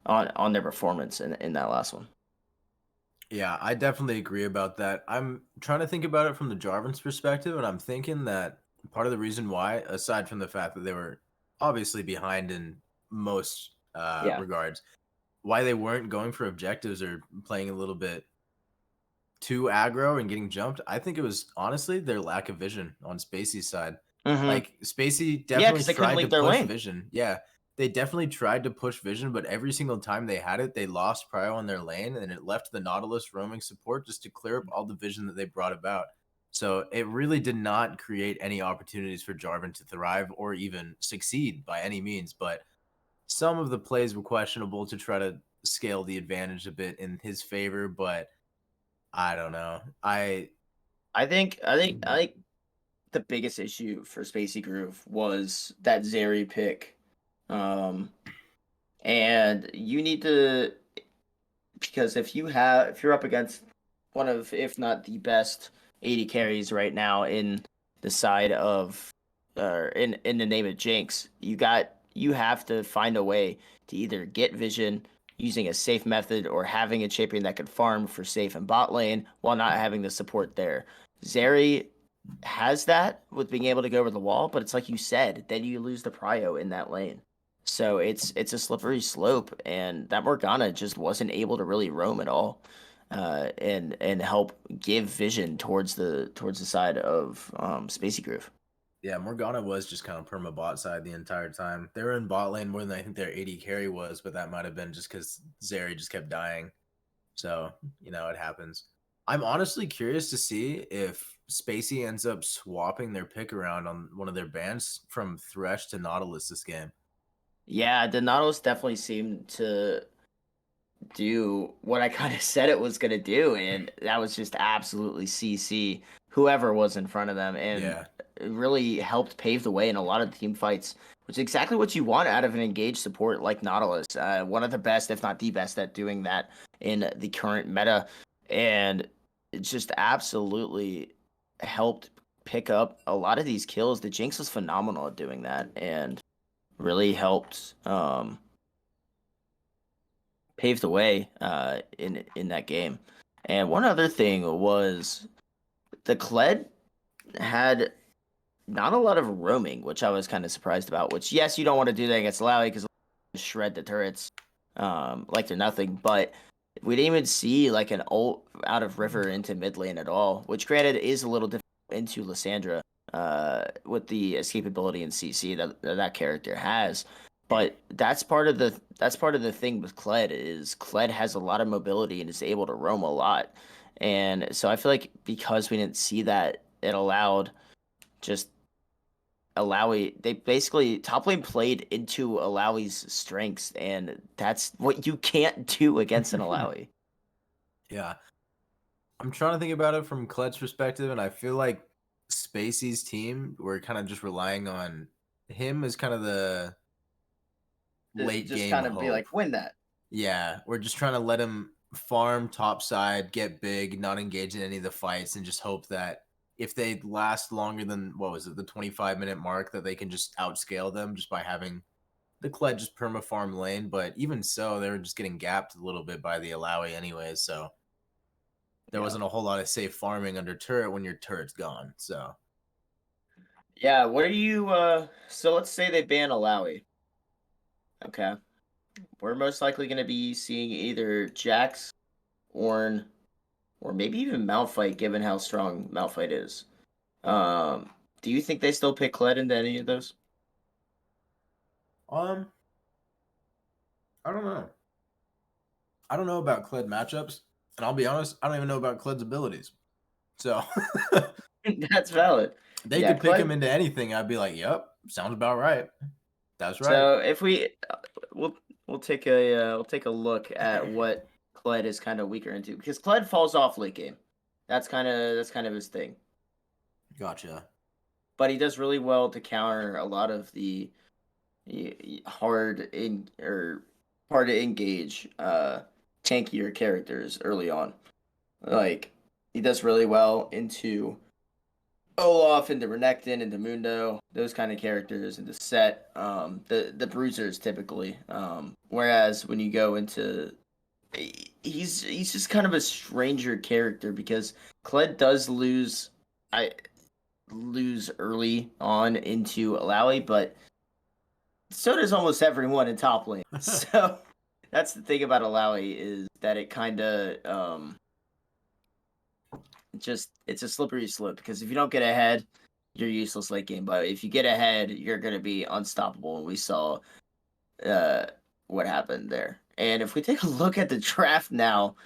on their performance in that last one. Yeah, I definitely agree about that. I'm trying to think about it from the Jarvan's perspective, and I'm thinking that part of the reason why, aside from the fact that they were obviously behind in most Yeah. regards, why they weren't going for objectives or playing a little bit too aggro and getting jumped, I think it was honestly their lack of vision on Spacey's side. Mm-hmm. Like Spacey Yeah, definitely because they couldn't tried to leave their push lane. vision. Yeah, they definitely tried to push vision, but every single time they had it, they lost prio on their lane, and it left the Nautilus roaming support just to clear up all the vision that they brought about. So it really did not create any opportunities for Jarvan to thrive or even succeed by any means. But some of the plays were questionable to try to scale the advantage a bit in his favor, but I don't know. I think the biggest issue for Spacey Groove was that Zeri pick. Um, and you need to because if you're up against one of if not the best 80 carries right now in the side of in the name of Jinx, you have to find a way to either get vision using a safe method or having a champion that can farm for safe and bot lane while not having the support there. Zeri has that with being able to go over the wall, but it's like you said, then you lose the prio in that lane. So it's a slippery slope, and that Morgana just wasn't able to really roam at all, and help give vision towards the side of Spacey Groove. Yeah, Morgana was just kind of perma bot side the entire time. They were in bot lane more than I think their AD carry was, but that might have been just because Zeri just kept dying. So, it happens. I'm honestly curious to see if Spacey ends up swapping their pick around on one of their bans from Thresh to Nautilus this game. Yeah, the Nautilus definitely seemed to do what I kind of said it was going to do, and that was just absolutely CC whoever was in front of them, and Yeah. it really helped pave the way in a lot of team fights, which is exactly what you want out of an engaged support like Nautilus. One of the best, if not the best, at doing that in the current meta, and it just absolutely helped pick up a lot of these kills. The Jinx was phenomenal at doing that, and really helped. Paved the way in that game. And one other thing was the Kled had not a lot of roaming, which I was kind of surprised about. Which yes, you don't want to do that against Lowy because shred the turrets like they're nothing. But we didn't even see like an ult out of river into mid lane at all, which granted is a little difficult into Lysandra with the escapability and CC that character has. But that's part of the thing with Kled is Kled has a lot of mobility and is able to roam a lot. And so I feel like because we didn't see that, it allowed just Alawi. They basically top lane played into Alawi's strengths, and that's what you can't do against an Alawi. Yeah. I'm trying to think about it from Kled's perspective, and I feel like Spacey's team, we're kind of just relying on him as kind of the To late just game kind of be hope. like, win that. Yeah, we're just trying to let him farm top side, get big, not engage in any of the fights, and just hope that if they last longer than what was it, the 25-minute mark, that they can just outscale them just by having the Kled just perma farm lane. But even so, they were just getting gapped a little bit by the Alawi anyways, so there Yeah. wasn't a whole lot of safe farming under turret when your turret's gone. So Yeah, what are you so let's say they ban Alawi. Okay. We're most likely gonna be seeing either Jax, Ornn, or maybe even Malphite, given how strong Malphite is. Um, do you think they still pick Kled into any of those? um, I don't know. I don't know about Kled matchups, and I'll be honest, I don't even know about Kled's abilities. So That's valid. they Yeah, could pick him Kled. into anything. I'd be like, "Yep, sounds about right. That's right." So if we'll we'll take a look at what Kled is kind of weaker into because Kled falls off late game. That's kind of his thing. Gotcha. But he does really well to counter a lot of the hard in or hard to engage tankier characters early on. Like he does really well into Olaf, into Renekton, into Mundo, those kind of characters, into Set, the bruisers typically. Whereas when you go into he's just kind of a stranger character because Kled does lose early on into Alawi, but so does almost everyone in top lane. So that's the thing about Alawi is that it kind of just it's a slippery slope because if you don't get ahead, you're useless late game. But if you get ahead, you're gonna be unstoppable. And we saw uh, what happened there. And if we take a look at the draft now,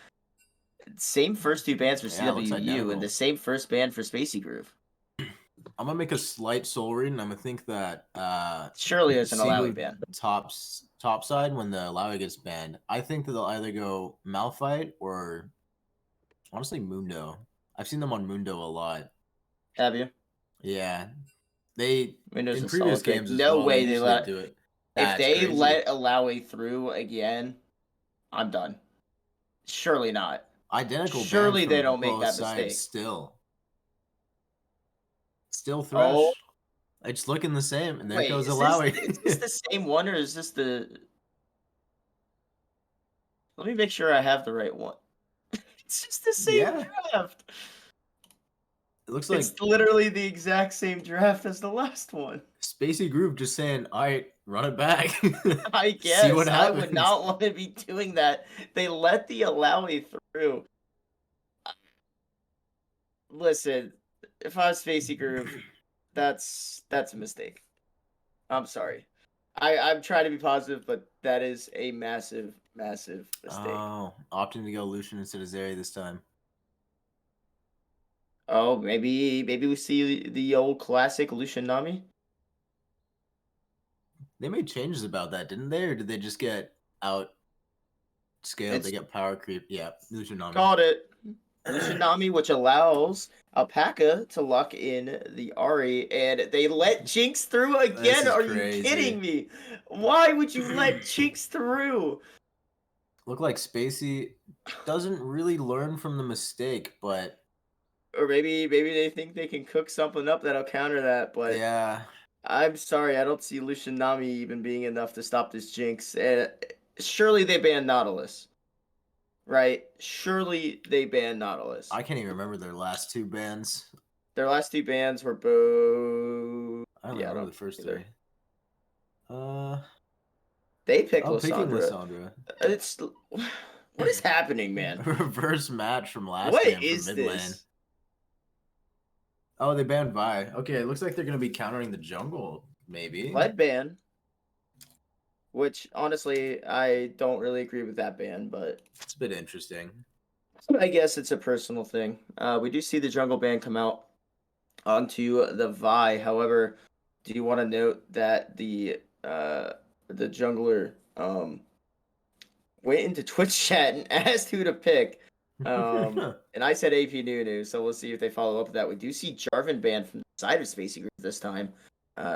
same first two bans for Yeah, it looks CWU and the identical. same first ban for Spacey Groove. I'm gonna make a slight soul read, and I'm gonna think that Surely there's an Alawi Cebu ban. top side when the Alawi gets banned. I think that they'll either go Malphite or honestly Mundo. I've seen them on Mundo a lot. Have you? Yeah, they Windows in a previous solid pick. games as No well. They way they usually let. do it. If That's they crazy. let Alawi through again, I'm done. Surely not. Identical bans Surely they from don't make both that sides mistake. still. Still Oh, Thresh. It's looking the same, and there wait, goes is this Alawi. the same one or is this the? Let me make sure I have the right one. It's just the same Yeah, draft. it looks like It's literally the exact same draft as the last one. Spacey Group just saying, "All right, run it back, I see what guess I would happens." not want to be doing that. They let the Alawi through. Listen, if I was Spacey Groove, that's a mistake. I'm sorry. I'm trying to be positive, but that is a massive, massive mistake. Oh, opting to go Lucian instead of Zeri this time. Oh, maybe we see the old classic Lucian Nami. They made changes about that, didn't they? Or did they just get out scaled? They It's get power creep. Yeah, Nami. called it Lucian Nami, which allows Alpaca to lock in the Ari, and they let Jinx through This again. is Are you kidding crazy. me? Why would you let Jinx through? Look like Spacey doesn't really learn from the mistake, but Or maybe they think they can cook something up that'll counter that, but yeah, I'm sorry, I don't see Lucian Nami even being enough to stop this Jinx. And surely they ban Nautilus, right? Surely they ban Nautilus. I can't even remember their last two bans. Their last two bans were both. I only Yeah, I remember don't the first either. three. Uh They picked picking Lissandra. Lissandra. It's what is happening, man? Reverse match from last What ban from is mid lane. this? Oh, they banned Vi. Okay, it looks like they're gonna be countering the jungle, maybe. Lead ban, which honestly I don't really agree with that ban, but It's a bit interesting. I guess it's a personal thing. We do see the jungle ban come out onto the Vi. However, do you want to note that the jungler went into Twitch chat and asked who to pick? And I said AP Nunu, so we'll see if they follow up with that. We do see Jarvan banned from the side of Spacey Group this time,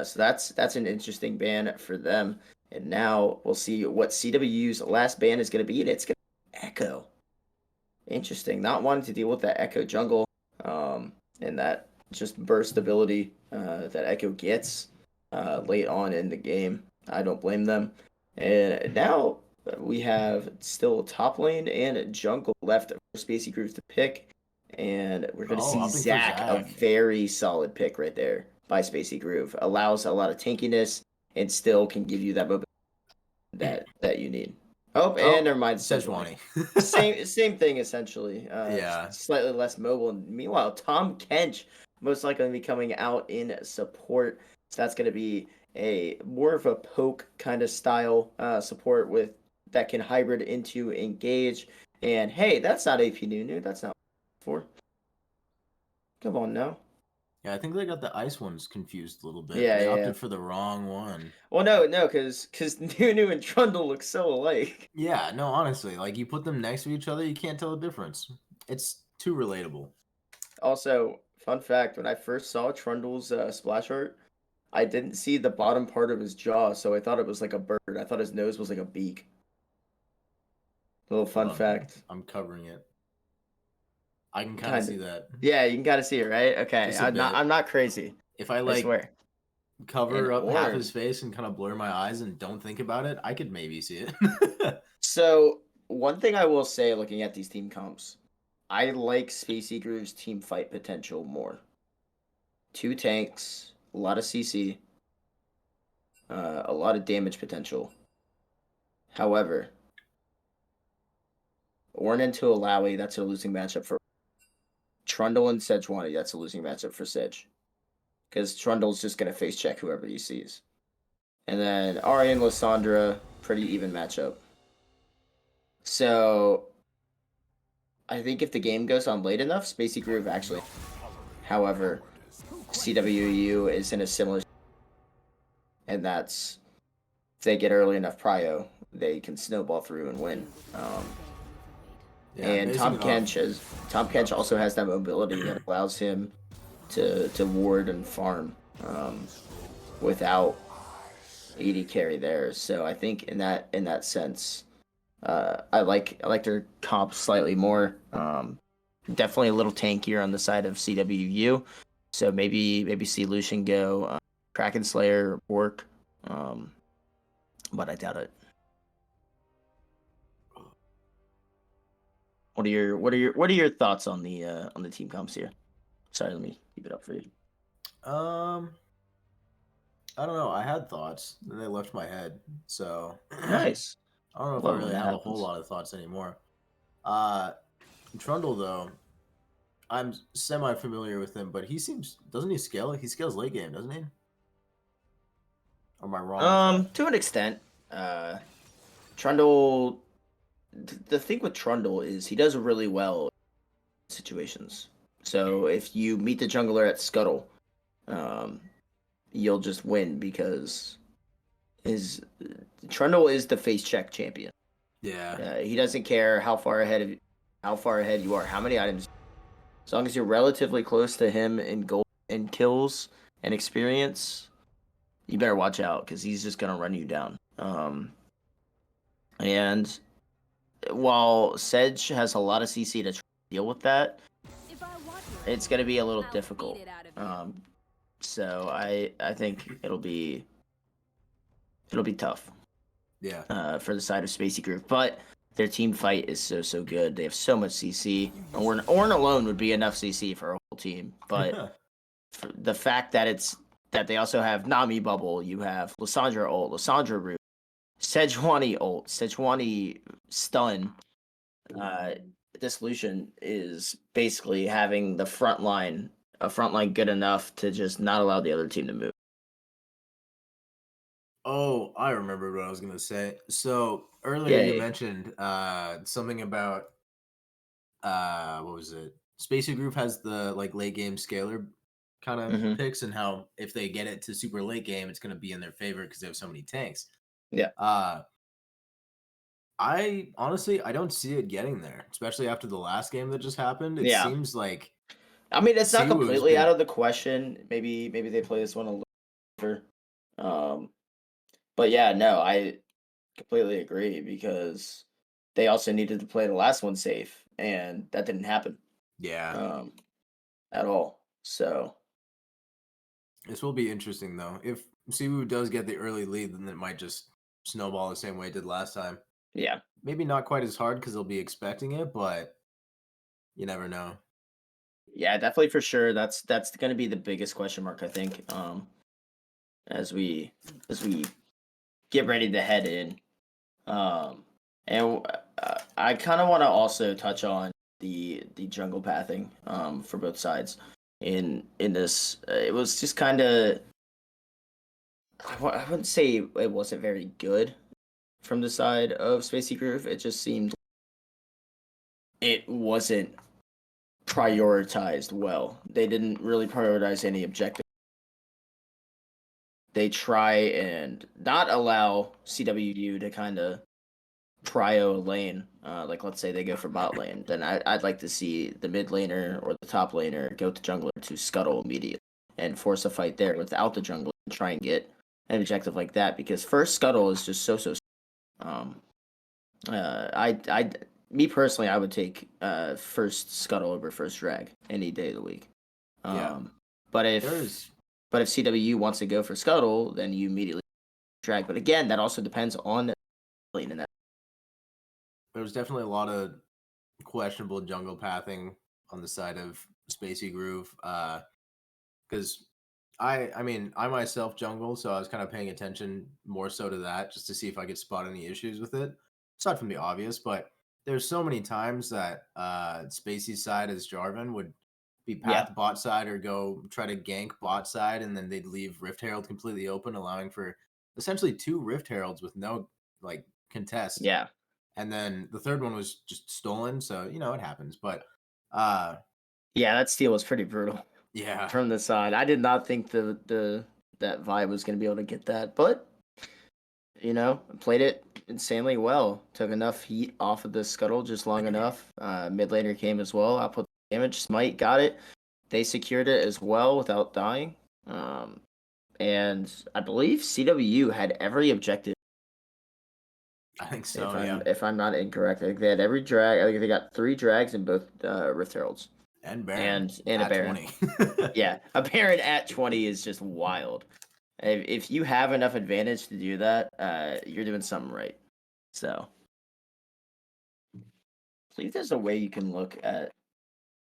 so that's an interesting ban for them. And now we'll see what CWU's last ban is going to be, and it's going to be Echo. Interesting. Not wanting to deal with that Echo jungle, and that just burst ability that Echo gets late on in the game. I don't blame them. And now we have still top lane and jungle left for Spacey Groove to pick. And we're going to Oh, see opting for Zac, a Zac. very solid pick right there by Spacey Groove. Allows a lot of tankiness and still can give you that mobility that you need. Oh, and never mind, Sejuani. Sejuani. Same thing essentially. Yeah. Slightly less mobile. And meanwhile, Tom Kench most likely going to be coming out in support. So that's going to be a more of a poke kind of style support with that can hybrid into engage. And hey, that's not AP Nunu. That's not for. Come on now. Yeah, I think they got the ice ones confused a little bit. Yeah, They yeah. opted for the wrong one. Well, no, because Nunu and Trundle look so alike. Yeah, no, honestly, like you put them next to each other, you can't tell the difference. It's too relatable. Also, fun fact: when I first saw Trundle's splash art, I didn't see the bottom part of his jaw, so I thought it was like a bird. I thought his nose was like a beak. Little Hold fun on, fact. I'm covering it. I can kind of Kind see of. that. Yeah, you can kind of see it, right? Okay, Just a bit. I'm not crazy. If I I like swear. And cover up half his Orn. face and kind of blur my eyes and don't think about it, I could maybe see it. So one thing I will say, looking at these team comps, I like Spacey Groove's team fight potential more. Two tanks, a lot of CC, a lot of damage potential. However, Orn into Alawi, that's a losing matchup for Trundle and Sejuani, that's a losing matchup for Sedge. Because Trundle's just going to face check whoever he sees. And then Ari and Lissandra, pretty even matchup. So I think if the game goes on late enough, Spacey Groove actually. However, CWU is in a similar, and that's if they get early enough prio, they can snowball through and win. Yeah, And basing it Tom Kench also has that mobility that allows him to ward and farm without AD carry there. So I think in that sense, I like their comp slightly more. Definitely a little tankier on the side of CWU. So maybe see Lucian go Kraken Slayer work, but I doubt it. What are your thoughts on the team comps here? Sorry, let me keep it up for you. I don't know. I had thoughts, then they left my head. So Nice. I don't know if I Love when really that have a whole happens. lot of thoughts anymore. Trundle though, I'm semi familiar with him, but he seems doesn't he scale? He scales late game, doesn't he? Or am I wrong with that? To an extent, Trundle. The thing with Trundle is he does really well in situations. So if you meet the jungler at Scuttle, um, you'll just win because his Trundle is the face check champion. Yeah. He doesn't care how far ahead you are, how many items. As long as you're relatively close to him in gold and kills and experience, you better watch out because he's just gonna run you down. And while Sedge has a lot of CC to deal with that, it's gonna be a little difficult. So I think it'll be tough. Yeah. For the side of Spacey Group, but their team fight is so good. They have so much CC. Ornn alone would be enough CC for a whole team, but the fact that they also have Nami Bubble, you have Lissandra ult, Lissandra root, Sejuani ult, Sejuani stun. Dissolution is basically having a front line good enough to just not allow the other team to move. Oh, I remembered what I was gonna say. So earlier you Yeah. mentioned something about what was it? Spacey Group has the like late game scalar kind of Mm-hmm. picks, and how if they get it to super late game, it's gonna be in their favor because they have so many tanks. Yeah. I honestly I don't see it getting there, especially after the last game that just happened. It Yeah. seems like I mean, it's not CWU's completely out been of the question. Maybe they play this one a little later. Um, but yeah, no, I completely agree because they also needed to play the last one safe, and that didn't happen yeah. um, at all. So This will be interesting though. If CWU does get the early lead, then it might just snowball the same way it did last time. yeah, Maybe not quite as hard because they'll be expecting it, but you never know. yeah, definitely for sure. That's going to be the biggest question mark, I think, as we get ready to head in. And I kind of want to also touch on the jungle pathing for both sides in this. It was just kind of I wouldn't say it wasn't very good from the side of Spacey Groove. It just seemed it wasn't prioritized well. They didn't really prioritize any objective. They try and not allow CWU to kind of prio a lane. Like let's say they go for bot lane, then I'd like to see the mid laner or the top laner go to jungler to scuttle immediately and force a fight there without the jungler and try and get an objective like that because first scuttle is just so. Um, me personally, I would take first scuttle over first drag any day of the week. Yeah. But There's if CWU wants to go for scuttle, then you immediately drag. But again, that also depends on the lane and that. there's definitely a lot of questionable jungle pathing on the side of Spacey Groove. Because I mean I myself jungle, so I was kind of paying attention more so to that just to see if I could spot any issues with it. Aside from the obvious, but there's so many times that Spacey's side as Jarvan would be Yeah, path bot side or go try to gank bot side, and then they'd leave Rift Herald completely open, allowing for essentially two Rift Heralds with no like contest. yeah. And then the third one was just stolen, so you know it happens. But uh Yeah, that steal was pretty brutal yeah. from the side. I did not think the that vibe was going to be able to get that, but played it insanely well. Took enough heat off of the scuttle just long enough. Mid laner came as well. Output damage. Smite got it. They secured it as well without dying. And I believe CWU had every objective. I think so, yeah. If I'm not incorrect, I think they had every drag. I think they got 3 drags in both Rift Heralds And Baron and a at Baron. 20. Yeah, a Baron at 20 is just wild. If you have enough advantage to do that, you're doing something right. So, I believe there's a way you can look at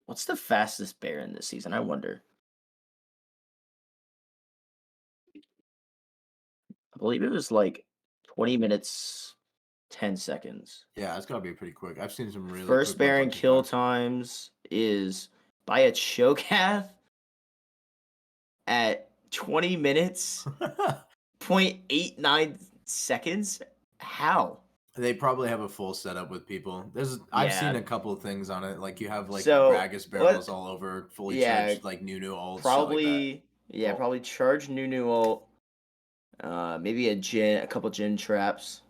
what's the fastest Baron this season. I wonder. I believe it was like 20 minutes, 10 seconds. Yeah, it's gotta be pretty quick. I've seen some really First quick ones Baron on kill TikTok. times is by a cho'gath at 20 minutes, 0.89 seconds. How? They probably have a full setup with people. I've seen Yeah. a couple of things on it. Like you have like So Gragas barrels what? all over, fully Yeah, charged like Nunu ults, shit like that. probably. Yeah, Oh, probably charge Nunu ult. Maybe a couple Jin traps.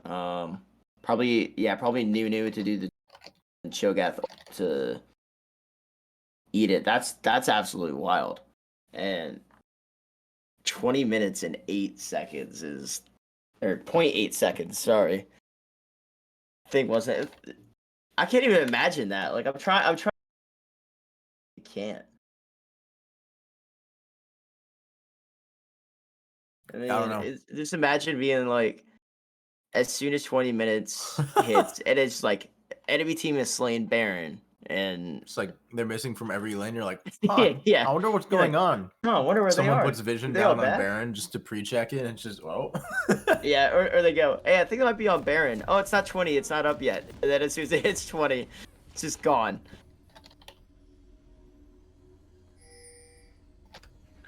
Probably Nunu to do the Cho'Gath to eat it. That's absolutely wild. And 20 minutes and 8 seconds is, or 0.8 seconds, sorry. Thing wasn't, I can't even imagine that. Like, I'm trying, I can't. I I don't mean, know. just imagine being like, as soon as 20 minutes hits, and it's like, enemy team is slain Baron, and It's like they're missing from every lane. You're like, huh, yeah, I wonder what's you're going like, on. oh, I wonder where they Someone are. puts vision Are they all down on back? Baron just to pre-check it, and it's just, oh. Yeah, or they go, hey, I think it might be on Baron. Oh, it's not 20, it's not up yet. And then as soon as it hits 20, it's just gone.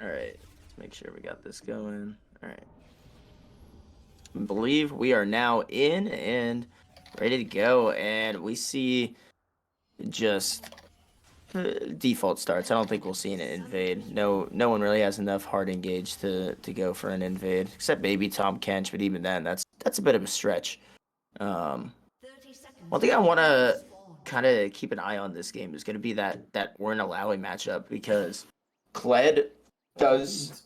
Alright, let's make sure we got this going. Alright. I believe we are now in and ready to go, and we see just default starts. I don't think we'll see an invade. No one really has enough hard engage to go for an invade, except maybe Tom Kench, but even then, that's a bit of a stretch. One thing I want to kind of keep an eye on this game is going to be that Warren Alawi matchup, because Kled does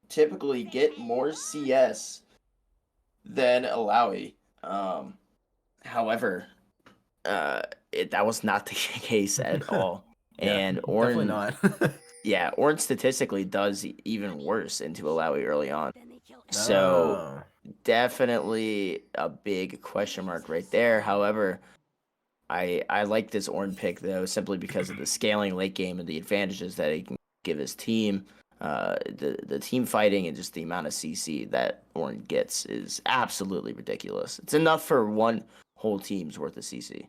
typically get more CS than Alawi. However, that was not the case at all. Yeah, And definitely Ornn, not. yeah, Ornn statistically does even worse into Alawi early on. So No. definitely a big question mark right there. However, I like this Ornn pick though, simply because of the scaling late game and the advantages that he can give his team. The team fighting and just the amount of CC that Ornn gets is absolutely ridiculous. It's enough for one whole team's worth of CC.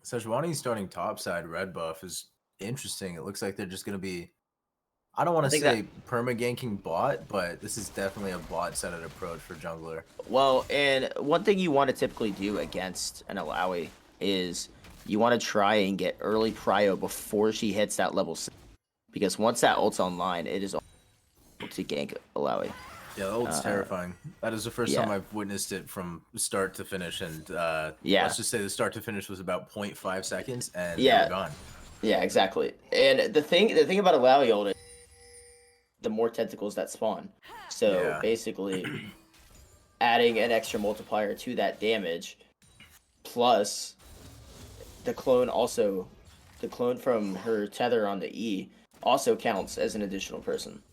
Sejuani starting topside red buff is interesting. It looks like they're just going to be, I don't want I to think that say perma-ganking bot, but this is definitely a bot-centered approach for jungler. Well, and one thing you want to typically do against an Alawi is you want to try and get early prio before she hits that level 6, because once that ult's online, it is able to gank Alawi. Yeah, the ult's terrifying. That is the first Yeah. time I've witnessed it from start to finish, and Yeah. let's just say the start to finish was about 0.5 seconds, and they Yeah. were gone. Yeah, exactly. And the thing about Alawi ult is the more tentacles that spawn. So Yeah. basically, adding an extra multiplier to that damage, plus the clone from her tether on the E also counts as an additional person.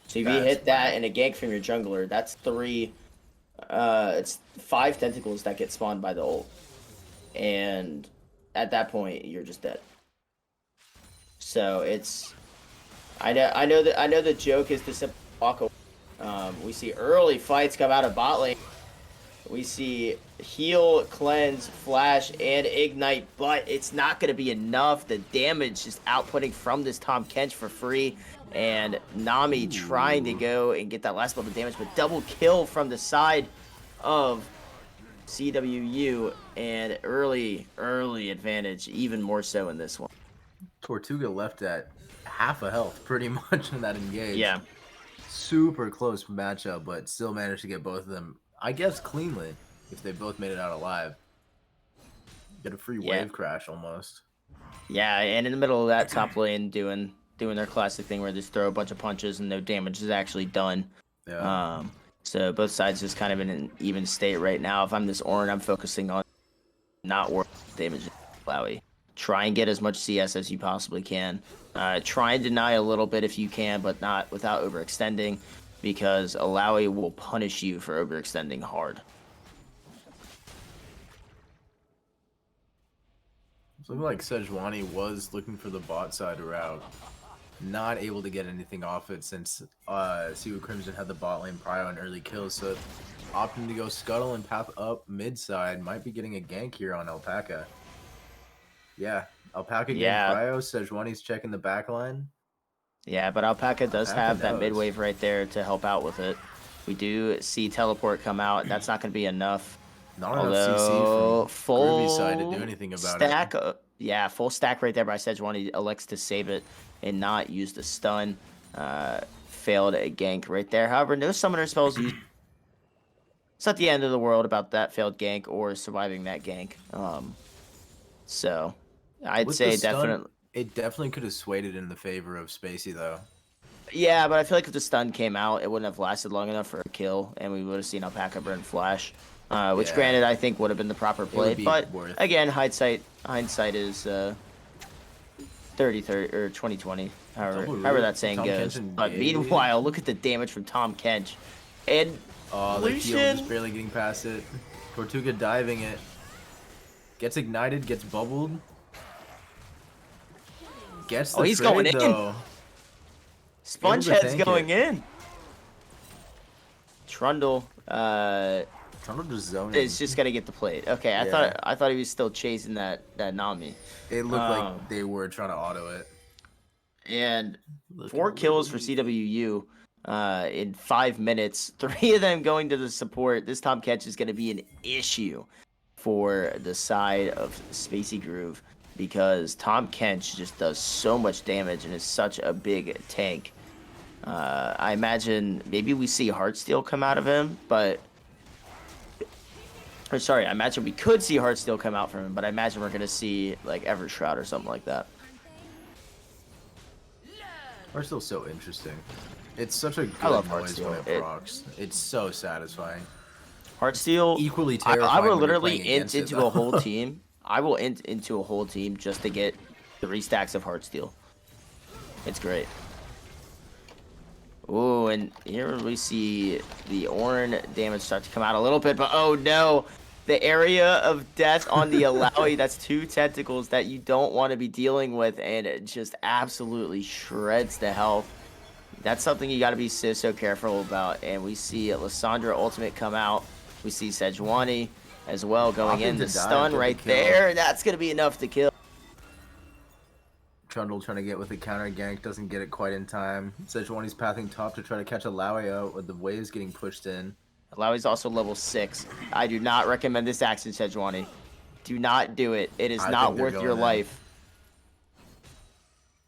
So if you hit that and a gank from your jungler, that's it's 5 tentacles that get spawned by the ult. And at that point, you're just dead. So it's, I know the joke is to simply walk away. We see early fights come out of bot lane. We see heal, cleanse, flash, and ignite, but it's not going to be enough. The damage is outputting from this Tom Kench for free, and Nami trying to go and get that last bit of damage, but double kill from the side of CWU, and early advantage, even more so in this one. Tortuga left at half a health pretty much in that engage. Yeah. Super close matchup, but still managed to get both of them, I guess, cleanly, if they both made it out alive. Get a free wave crash almost. Yeah, and in the middle of that, top lane doing their classic thing where they just throw a bunch of punches and no damage is actually done. Yeah. So both sides just kind of in an even state right now. If I'm this Ornn, I'm focusing on not worth damage Flowey. Try and get as much CS as you possibly can. Try and deny a little bit if you can, but not without overextending, because Alawi will punish you for overextending hard. It's looking like Sejuani was looking for the bot side route. Not able to get anything off it since CWU Crimson had the bot lane prio and early kills, so opting to go scuttle and path up mid side. Might be getting a gank here on Alpaca. Yeah, Alpaca getting prio. Sejuani's checking the back line. Yeah, but Alpaca does have that mid wave right there to help out with it. We do see teleport come out. That's not going to be enough. Not enough CC Although from Groovy's side to do full anything about it. stack, yeah, full stack right there by Sejuani. Elects to save it and not use the stun. Failed a gank right there. However, no summoner spells used. It's not the end of the world about that failed gank or surviving that gank. So I'd With the say stun, definitely. it definitely could have swayed it in the favor of Spacey, though. Yeah, but I feel like if the stun came out, it wouldn't have lasted long enough for a kill, and we would have seen Alpaca burn flash. Which, Yeah, granted, I think would have been the proper it play. would be But worth. again, hindsight is 30-30 or 20-20, however that saying Tom goes. Kench But engaged. meanwhile, look at the damage from Tom Kench, and Oh, the heal Lucian. just barely getting past it. Tortuga diving it. Gets ignited, gets bubbled. Gets the He's trade, going in. though. Spongehead's tank going it. in. Trundle. Trundle just zoning. It's just gotta get the plate. Okay, Yeah. I thought he was still chasing that Nami. It looked like they were trying to auto it. And Look 4 at kills for Luigi. CWU in 5 minutes. 3 of them going to the support. This Tom Catch is going to be an issue for the side of Spacey Groove because Tom Kench just does so much damage and is such a big tank. I imagine maybe we see Heartsteel come out of him, but... Or sorry, I imagine we could see Heartsteel come out from him, but I imagine we're going to see like Evershroud or something like that. Heartsteel's so interesting. It's such a good love noise when Heartsteel. it procs. It's so satisfying. Heartsteel, Equally terrifying. I will when you're literally playing against it, into though. a whole team. I will into a whole team just to get 3 stacks of Heartsteel. It's great. Ooh, and here we see the Ornn damage start to come out a little bit, but oh no! The area of death on the Alawi, that's 2 tentacles that you don't want to be dealing with, and it just absolutely shreds the health. That's something you got to be so careful about, and we see Lissandra ultimate come out. We see Sejuani as well going in. The stun right there, that's going to be enough to kill. Trundle trying to get with the counter gank, doesn't get it quite in time. Sejuani's pathing top to try to catch a Alawi out with the waves getting pushed in. Alawi's also level 6. I do not recommend this action, Sejuani. Do not do it. It is not worth your life.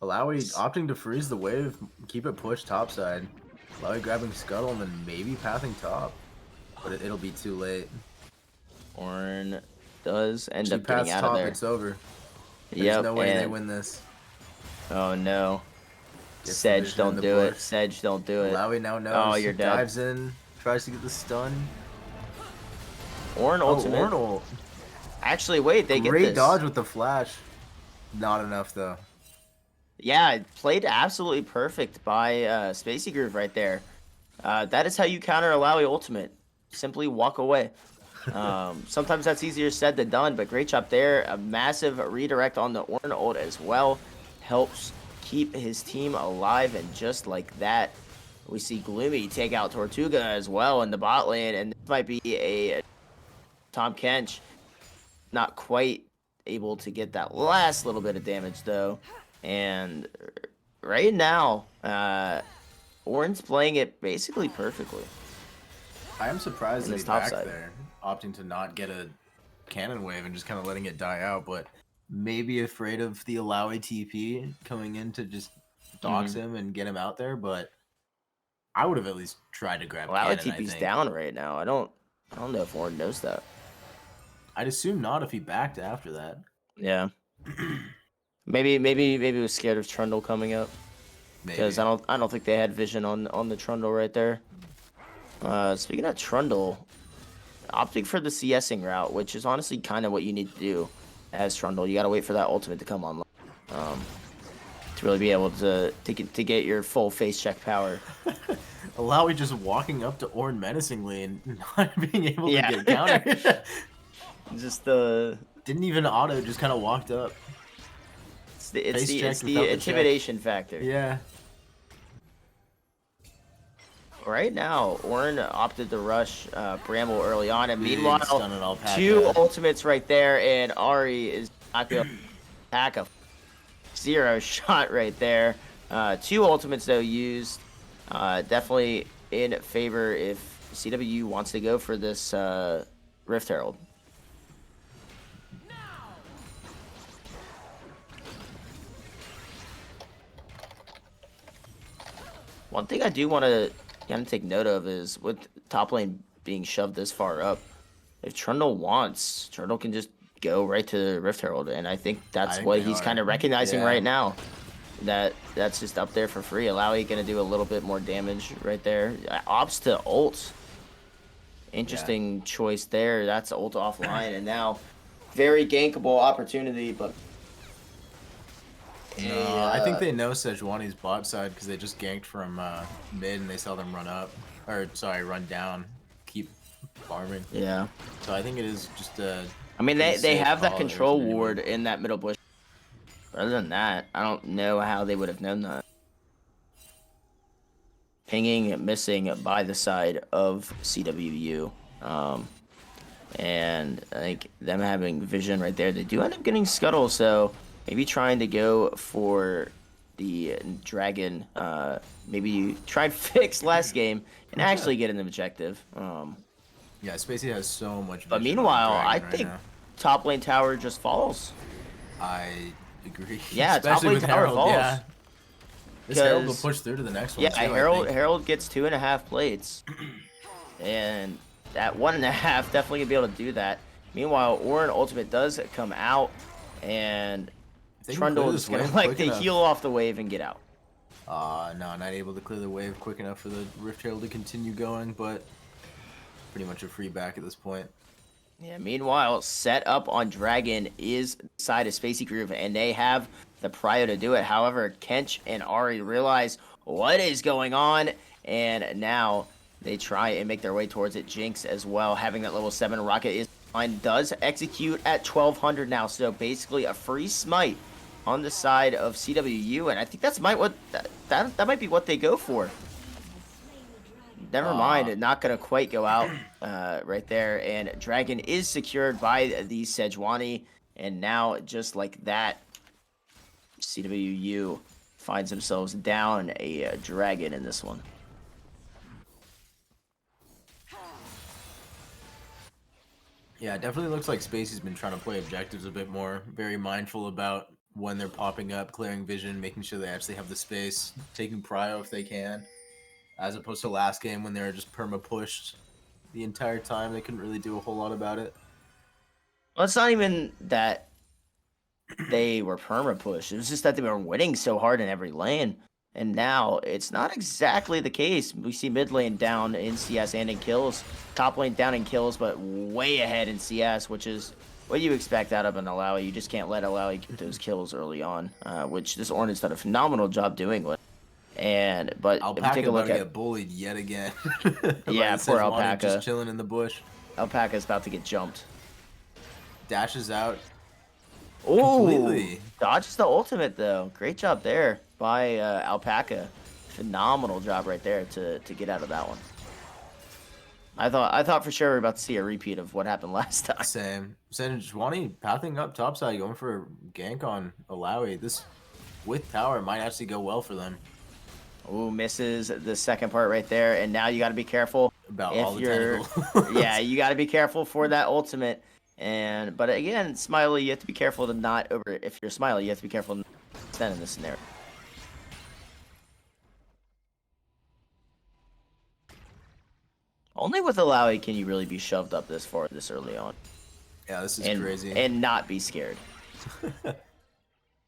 Alawi opting to freeze the wave, keep it pushed topside. Alawi grabbing Scuttle and then maybe pathing top. But it'll be too late. Ornn does end She up getting paths out top, of there. it's over. There's Yep, no way they and win this. oh no. Gets the Sedge, vision in don't the do it. bush. Sedge, don't do it. Alawi now knows. Oh, you're dead. Dives in, tries to get the stun. Ornn ultimate. Ornn ult. Actually, wait, they get Great this. dodge with the flash. Not enough though. Yeah, it played absolutely perfect by Spacey Groove right there. That is how you counter Alawi ultimate. Simply walk away. Sometimes that's easier said than done, but great job there. A massive redirect on the Ornn ult as well. Helps keep his team alive, and just like that, we see Gloomy take out Tortuga as well in the bot lane, and this might be a Tom Kench not quite able to get that last little bit of damage though. And right now, Ornn's playing it basically perfectly. I am surprised In that his he's top back side. there, opting to not get a cannon wave and just kind of letting it die out, but maybe afraid of the Alawi TP coming in to just dox him and get him out there, but I would have at least tried to grab Alawi cannon, I TP's think. down right now. I don't know if Ornn knows that. I'd assume not if he backed after that. Yeah. Maybe he was scared of Trundle coming up. Because I don't think they had vision on the Trundle right there. Speaking of Trundle, opting for the CSing route, which is honestly kind of what you need to do as Trundle. You got to wait for that ultimate to come online to really be able to get your full face check power. Alawi just walking up to Ornn menacingly and not being able to get countered. Just didn't even auto, just kind of walked up. It's the intimidation factor. Yeah. Right now, Ornn opted to rush Bramble early on, and meanwhile, 2 ultimates right there, and Ari is not going to attack a 0 shot right there. 2 ultimates though used, definitely in favor if CWU wants to go for this Rift Herald. One thing I do want to kind of take note of is with top lane being shoved this far up, if Trundle wants, Trundle can just go right to Rift Herald, and I think that's think what they he's are. kind of recognizing Yeah. right now. That's just up there for free. Alawi gonna do a little bit more damage right there. Opts to ult. Interesting choice there. That's ult offline, and now very gankable opportunity, but I think they know Sejuani's bot side because they just ganked from mid and they saw them run up. Or, sorry, run down. Keep farming. yeah. So I think it is just a... I mean, pretty they safe have that call. There control wasn't any ward move. in that middle bush. Other than that, I don't know how they would have known that. Pinging, missing by the side of CWU. And I think them having vision right there, they do end up getting Scuttle, so maybe trying to go for the Dragon. Maybe try and fix last game and actually get an objective. Yeah, Spacey has so much vision But on meanwhile, I Dragon right think now. top lane tower just falls. I agree. Yeah, top Especially lane with tower Herald, falls. yeah. This Herald will Because push through to the next one, yeah, too, I think. Herald gets 2.5 plates, and that 1.5 definitely gonna be able to do that. Meanwhile, Orin ultimate does come out, and They can Trundle clear is this gonna wave like quick to enough. heal off the wave and get out. No, not able to clear the wave quick enough for the Rift Herald to continue going, but pretty much a free back at this point. Yeah. Meanwhile, set up on Dragon is side of Spacey Groove, and they have the prio to do it. However, Kench and Ari realize what is going on, and now they try and make their way towards it. Jinx as well, having that level 7 rocket is fine. Does execute at 1200 now, so basically a free smite on the side of CWU, and I think that's that might be what they go for. Never mind, not gonna quite go out right there. And Dragon is secured by the Sejuani, and now just like that, CWU finds themselves down a Dragon in this one. Yeah, it definitely looks like Spacey's been trying to play objectives a bit more. Very mindful about when they're popping up, clearing vision, making sure they actually have the space, taking prio if they can. As opposed to last game when they were just perma-pushed the entire time. They couldn't really do a whole lot about it. Well, it's not even that they were perma push. It was just that they were winning so hard in every lane. And now it's not exactly the case. We see mid lane down in CS and in kills. Top lane down in kills, but way ahead in CS, which is what you expect out of an Alawi. You just can't let Alawi get those kills early on, which this Orn's done a phenomenal job doing with. But Alpaca if you take a look about to at get bullied yet again. yeah, poor Sejuani Alpaca. just chilling in the bush. Alpaca's about to get jumped. Dashes out. Ooh, Completely. dodges the ultimate though. Great job there by Alpaca. Phenomenal job right there to get out of that one. I thought for sure we were about to see a repeat of what happened last time. Same. Sejuani pathing up topside, going for a gank on Alawi. This with tower might actually go well for them. Ooh, misses the second part right there, and now you got to be careful About if all the you're. tentacles. Yeah, you got to be careful for that ultimate. But again, Smiley, you have to be careful to not over. If you're Smiley, you have to be careful to not extend in this scenario. Only with Alawi can you really be shoved up this far this early on. Yeah, this is crazy. And not be scared.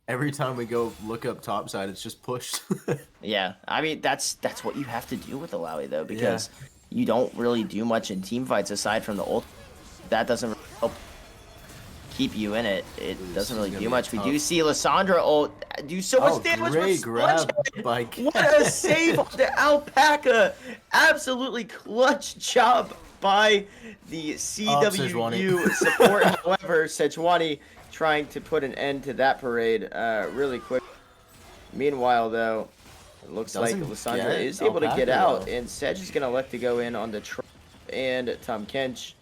Every time we go look up topside, it's just pushed. Yeah, I mean that's what you have to do with Alawi though, because you don't really do much in team fights aside from the ult. That doesn't really help keep you in it. It doesn't really do much. We do see Lissandra ult do so much damage. Great grab by What a save on the Alpaca! Absolutely clutch job by the CWU support. However, Sejuani trying to put an end to that parade really quick. Meanwhile, though, it looks like Lissandra is able to get out, and Sedge is going to elect to go in on the Trump and Tom Kench.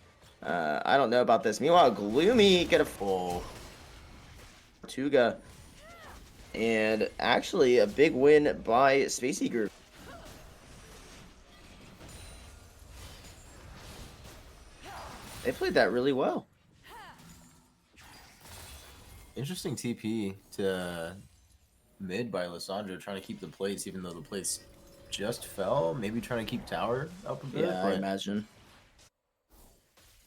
I don't know about this. Meanwhile, Gloomy get a full Tuga. And actually, a big win by Spacey Group. They played that really well. Interesting TP to mid by Lissandra, trying to keep the plates, even though the plates just fell. Maybe trying to keep tower up a bit. Yeah, I But imagine.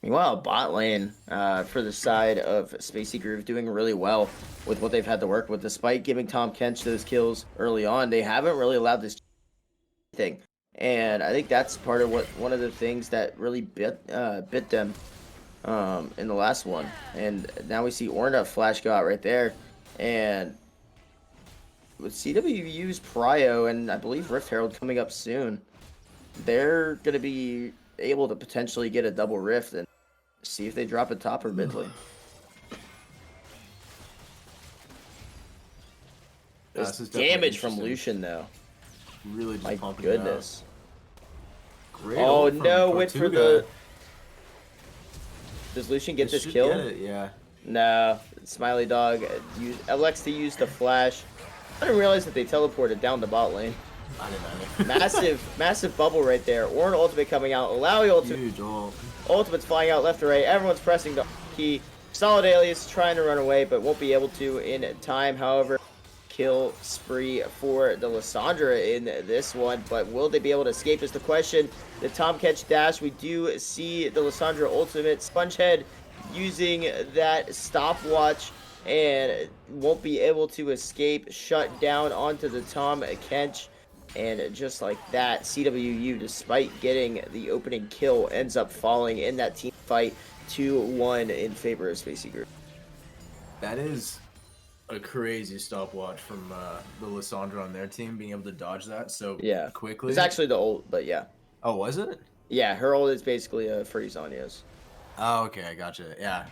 Meanwhile, bot lane for the side of Spacey Groove doing really well with what they've had to work with. Despite giving Tom Kench those kills early on, they haven't really allowed this thing. And I think that's part of one of the things that really bit them in the last one. And now we see Ornda flash go out right there. And with CWU's Prio and I believe Rift Herald coming up soon, they're going to be able to potentially get a double Rift and see if they drop a top or mid lane. There's damage from Lucian, though. Really just My pumping goodness. Great Oh, ult from no, wait for Tortuga. the... Does Lucian get this kill? Get it, yeah. No. Smiley Dog elects to use the flash. I didn't realize that they teleported down the bot lane. I didn't know. Massive bubble right there. Ornn ultimate coming out. Alawi ultimate. Huge ult. Ultimate's flying out left to right. Everyone's pressing the key. Solid Alias trying to run away, but won't be able to in time. However, kill spree for the Lissandra in this one, but will they be able to escape is the question. The Tom Catch dash, we do see the Lissandra ultimate. Spongehead using that stopwatch and won't be able to escape. Shut down onto the Tom Kench. And just like that, CWU, despite getting the opening kill, ends up falling in that team fight 2-1 in favor of Spacey Group. That is a crazy stopwatch from the Lissandra on their team, being able to dodge that so quickly. It's actually the ult, but yeah. Oh, was it? Yeah, her ult is basically a freeze on Yos. Oh, okay, I gotcha. Yeah.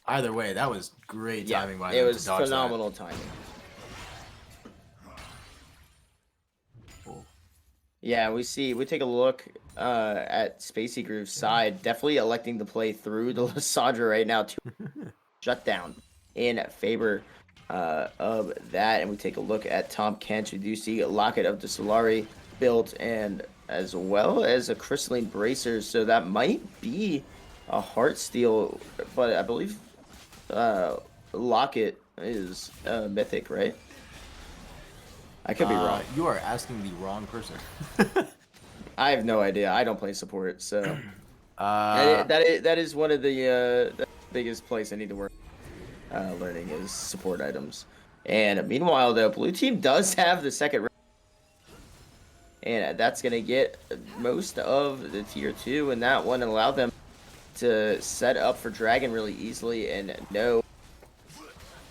Either way, that was great timing by them. It was to dodge phenomenal timing. Yeah, we take a look at Spacey Groove's side. Definitely electing to play through the Lissandra right now to shut down in favor of that. And we take a look at Tom Kench. We do see a Locket of the Solari built, and as well as a Crystalline Bracer. So that might be a Heartsteel, but I believe Locket is Mythic, right? I could be wrong. You are asking the wrong person. I have no idea. I don't play support, so that is one of the biggest place I need to work learning is support items. And meanwhile, though, blue team does have the second, and that's gonna get most of the tier 2, and that one allow them to set up for Dragon really easily. And no,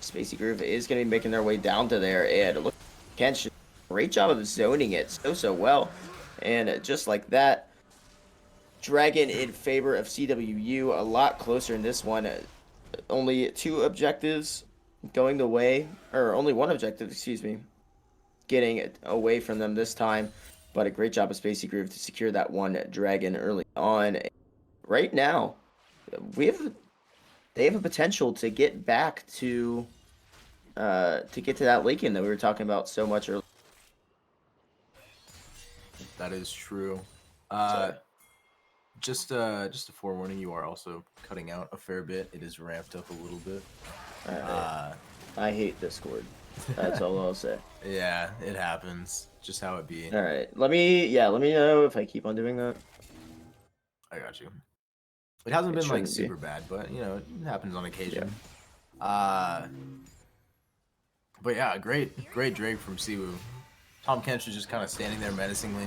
Spacey Groove is gonna be making their way down to there, and look. Kench, great job of zoning it so well. And just like that, Dragon in favor of CWU, a lot closer in this one. Only 2 objectives going the way, or only 1 objective, excuse me, getting away from them this time. But a great job of Spacey Groove to secure that 1 Dragon early on. Right now, they have a potential to get back to get to that Lakin that we were talking about so much earlier. That is true. Just a forewarning, you are also cutting out a fair bit. It is ramped up a little bit. I hate Discord. That's all I'll say. Yeah, it happens. Just how it be. All right, let me know if I keep on doing that. I got you. It hasn't been like super bad, but you know, it happens on occasion. Yeah. But yeah, great Drake from Siwu. Tom Kench was just kind of standing there menacingly,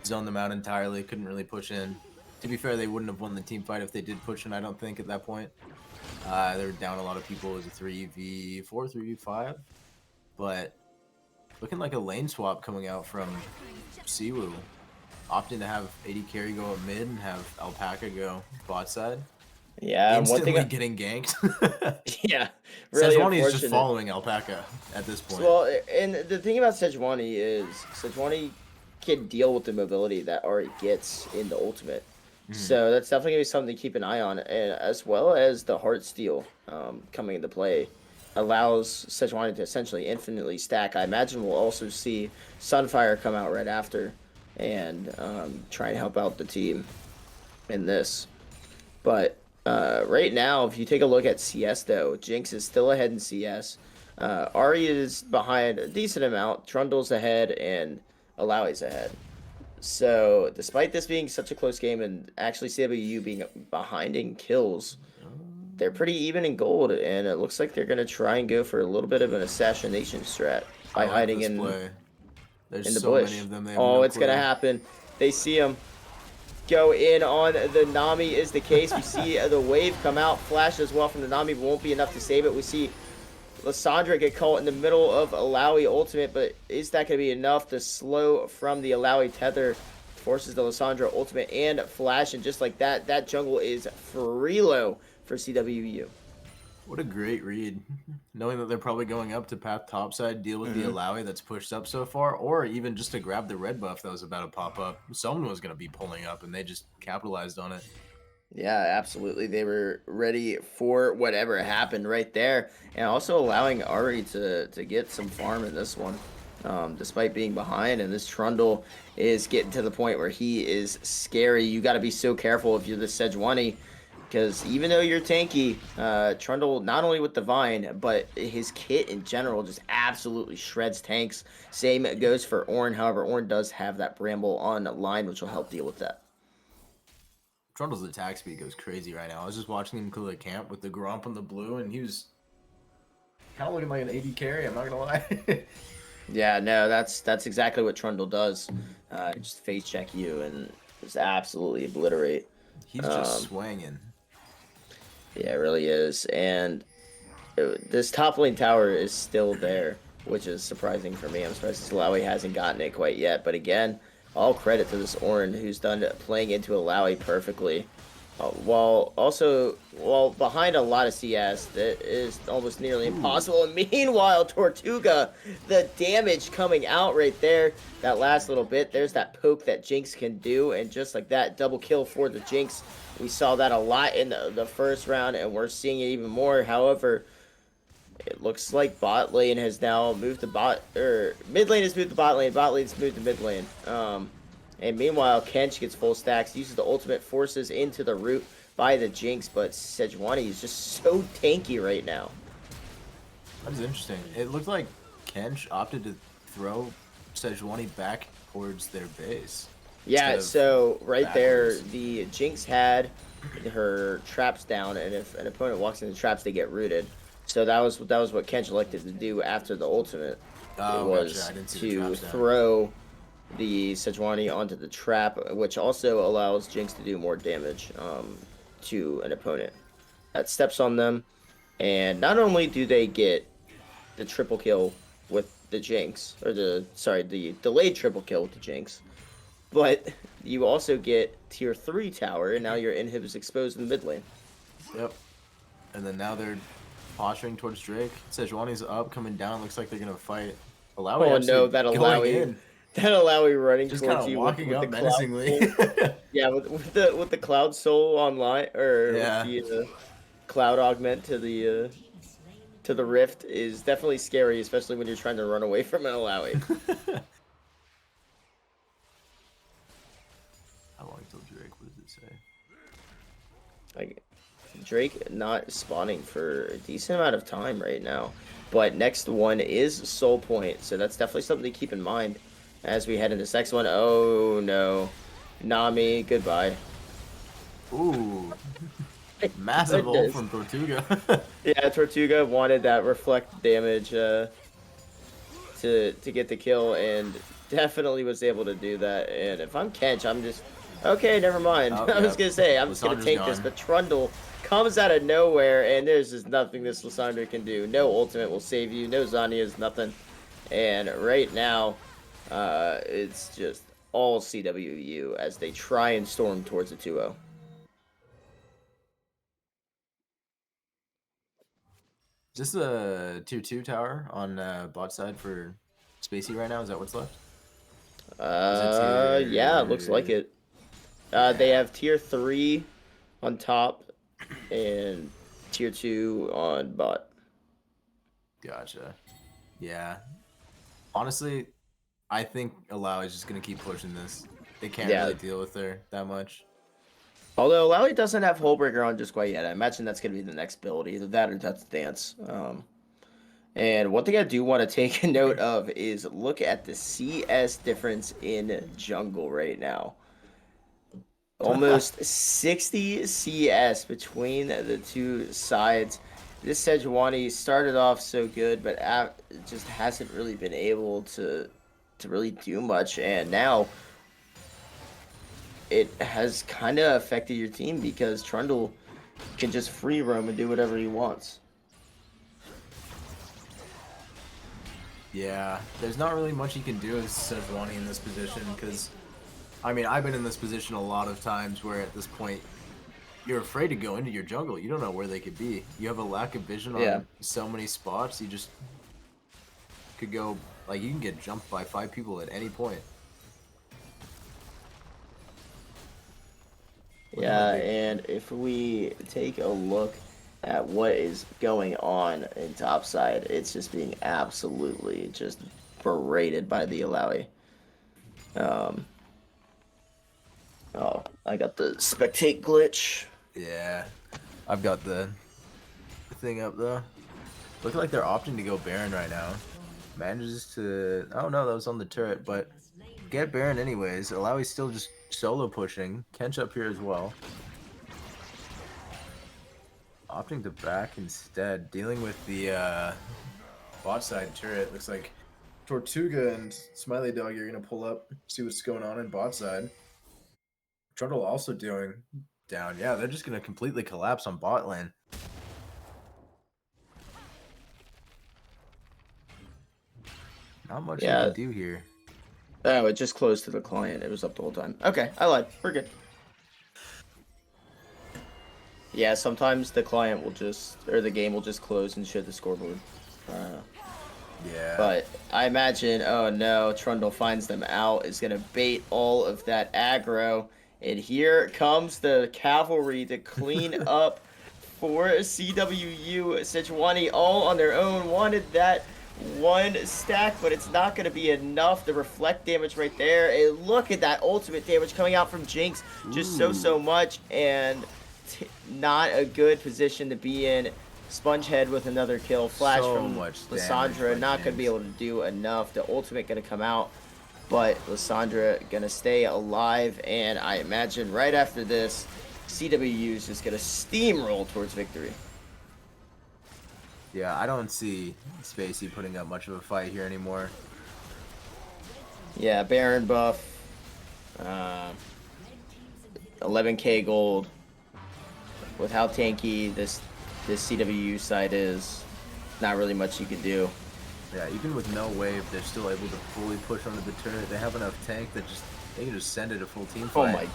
zoned them out entirely, couldn't really push in. To be fair, they wouldn't have won the team fight if they did push in, I don't think, at that point. They were down a lot of people. It was a 3v4, 3v5. But looking like a lane swap coming out from Siwu. Opting to have AD Carry go up mid and have Alpaca go bot side. Yeah, instantly getting ganked. Yeah, really Sejuani is just following Alpaca at this point. Well, and the thing about Sejuani is Sejuani can deal with the mobility that Ari gets in the ultimate. So that's definitely going to be something to keep an eye on, and as well as the Heartsteel coming into play allows Sejuani to essentially infinitely stack. I imagine we'll also see Sunfire come out right after and try and help out the team in this. But Right now, if you take a look at CS though, Jinx is still ahead in CS. Ari is behind a decent amount. Trundle's ahead, and Alawi's ahead. So, despite this being such a close game and actually CWU being behind in kills, they're pretty even in gold, and it looks like they're going to try and go for a little bit of an assassination strat I by like hiding this play. There's in the so many bush. of them. They have Oh, no it's going to clue. happen. They see him go in on the Nami is the case. We see the wave come out, flash as well from the Nami, but won't be enough to save it. We see Lissandra get caught in the middle of Alawi ultimate, but is that going to be enough to slow from the Alawi tether? Forces the Lissandra ultimate and flash, and just like that, that jungle is free low for CWU. What a great read. Knowing that they're probably going up to path topside, deal with the Alawi that's pushed up so far, or even just to grab the red buff that was about to pop up. Someone was going to be pulling up, and they just capitalized on it. Yeah, absolutely. They were ready for whatever happened right there, and also allowing Ari to get some farm in this one, despite being behind. And this Trundle is getting to the point where he is scary. You got to be so careful if you're the Sejuani, because even though you're tanky, Trundle, not only with the Vine, but his kit in general just absolutely shreds tanks. Same goes for Ornn. However, Ornn does have that Bramble on line, which will help deal with that. Trundle's attack speed goes crazy right now. I was just watching him kill the camp with the Gromp on the blue, and he was kind of looking like an AD carry, I'm not going to lie. Yeah, no, that's exactly what Trundle does. Just face check you and just absolutely obliterate. He's just swinging. Yeah, it really is. And this top lane tower is still there, which is surprising for me. I'm surprised Alawi hasn't gotten it quite yet. But again, all credit to this Ornn who's done playing into Alawi perfectly. While behind a lot of CS, that is almost nearly impossible. And meanwhile, Tortuga, the damage coming out right there, that last little bit, there's that poke that Jinx can do, and just like that, double kill for the Jinx. We saw that a lot in the first round, and we're seeing it even more. However, it looks like bot lane has now moved to mid lane has moved to bot lane's moved to mid lane. And meanwhile, Kench gets full stacks, uses the ultimate, forces into the root by the Jinx, but Sejuani is just so tanky right now. That's interesting. It looked like Kench opted to throw Sejuani back towards their base. Yeah, so right there, the Jinx had her traps down, and if an opponent walks into the traps, they get rooted. So that was what Kench elected to do after the ultimate. Oh, it was gotcha. I didn't see to the traps down. throw the Sejuani onto the trap, which also allows Jinx to do more damage to an opponent that steps on them. And not only do they get the triple kill with the Jinx, or the delayed triple kill with the Jinx, but you also get tier 3 tower, and now your inhib is exposed in the mid lane. Yep. And then now they're posturing towards Drake. Sejuani's up, coming down. Looks like they're gonna fight. Alawi Oh no, that Alawi. That Alawi running just towards you walking with up the menacingly. Yeah, with the Cloud Soul online, or yeah. with the Cloud Augment to the Rift is definitely scary, especially when you're trying to run away from an Alawi. How long till Drake? What does it say? Like Drake not spawning for a decent amount of time right now, but next one is Soul Point, so that's definitely something to keep in mind as we head into this next one. Oh no, Nami, goodbye. Ooh, massive ult from Tortuga. Yeah, Tortuga wanted that reflect damage to get the kill, and definitely was able to do that. And if I'm Kench, I'm just okay. Never mind. Oh, I was gonna say I'm just gonna take this, but Trundle comes out of nowhere, and there's just nothing this Lissandra can do. No ultimate will save you. No Zanya's nothing. And right now, it's just all CWU as they try and storm towards a 2-0. Is this a tier 2 tower on bot side for Spacey right now? Is that what's left? Yeah, it looks like it. They have tier 3 on top and tier 2 on bot. Gotcha. Yeah. Honestly, I think Allow is just gonna keep pushing this. They can't really deal with her that much. Although Lally doesn't have Hullbreaker on just quite yet. I imagine that's going to be the next build, either that or Death's Dance. And one thing I do want to take a note of is look at the CS difference in jungle right now. Almost 60 CS between the two sides. This Sejuani started off so good, but just hasn't really been able to really do much. And now it has kind of affected your team because Trundle can just free roam and do whatever he wants. Yeah, there's not really much you can do as Sejuani in this position because, I mean, I've been in this position a lot of times where at this point you're afraid to go into your jungle. You don't know where they could be. You have a lack of vision Yeah. on so many spots. You just could go, like, you can get jumped by 5 people at any point. Yeah, and if we take a look at what is going on in topside, it's just being absolutely just berated by the Alawi. Um, oh, I got the spectate glitch. Yeah, I've got the thing up though. Looking like they're opting to go Baron right now. Manages to, oh no, that was on the turret, but get Baron anyways. Alawi's still just solo pushing. Kench up here as well. Opting to back instead, dealing with the bot side turret. Looks like Tortuga and Smiley Dog are gonna pull up, see what's going on in bot side. Trundle also doing down. Yeah, they're just gonna completely collapse on bot lane. Not much you Yeah. can do here. Oh, it just closed to the client. It was up the whole time. Okay, I lied. We're good. Yeah, sometimes the client will just, or the game will just close and show the scoreboard. Yeah. But I imagine, oh no, Trundle finds them out, is going to bait all of that aggro. And here comes the cavalry to clean up for CWU. Sejuani all on their own. Wanted that one stack, but it's not going to be enough. The reflect damage right there. And look at that ultimate damage coming out from Jinx. Just so much. And not a good position to be in. Spongehead with another kill. Flash So from much Lissandra. Not going to be able to do enough. The ultimate going to come out. But Lissandra going to stay alive. And I imagine right after this, CWU is just going to steamroll towards victory. Yeah, I don't see Spacey putting up much of a fight here anymore. Yeah, Baron buff. 11k gold. With how tanky this CWU side is, not really much you can do. Yeah, even with no wave, they're still able to fully push onto the turret. They have enough tank that they can just send it a full team fight. Oh my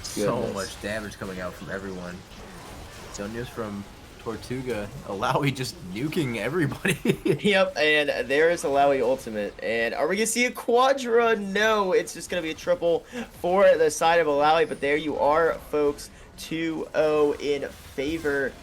So goodness. much damage coming out from everyone. Sonya's from Tortuga. Alawi just nuking everybody. Yep, and there's Alawi ultimate. And are we going to see a quadra? No, it's just going to be a triple for the side of Alawi. But there you are, folks. 2-0 in favor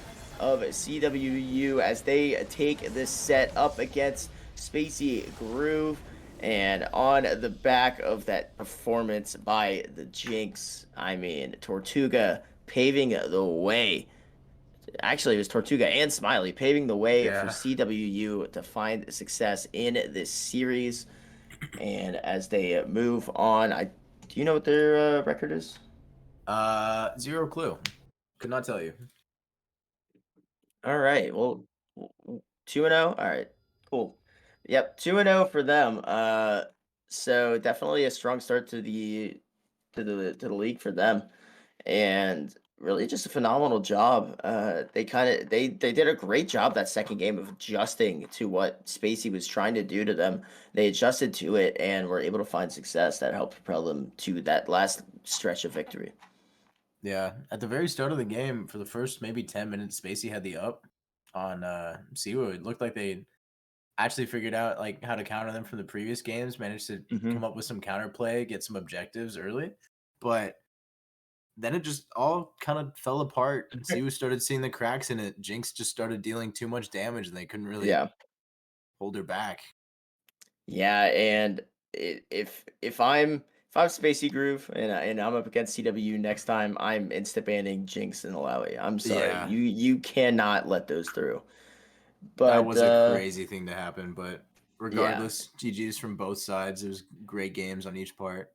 of CWU as they take this set up against Spacey Groove. And on the back of that performance by the Jinx, I mean, Tortuga paving the way. Actually, it was Tortuga and Smiley paving the way for Yeah. CWU to find success in this series. And as they move on, do you know what their record is? Zero clue. Could not tell you. All right. Well, 2-0. All right. Cool. Yep, 2-0 for them. So definitely a strong start to the league for them. And really just a phenomenal job. They did a great job that second game of adjusting to what Spacey was trying to do to them. They adjusted to it and were able to find success that helped propel them to that last stretch of victory. Yeah, at the very start of the game, for the first maybe 10 minutes, Spacey had the up on CWU. It looked like they actually figured out like how to counter them from the previous games, managed to come up with some counterplay, get some objectives early. But then it just all kind of fell apart. CWU started seeing the cracks in it. Jinx just started dealing too much damage and they couldn't really Yeah. hold her back. Yeah, and if if I have Spacey Groove and I'm up against CWU next time, I'm insta banning Jinx and Alawi. I'm sorry, Yeah, you cannot let those through. that But was a crazy thing to happen. But yeah, regardless, GG's from both sides. It was great games on each part.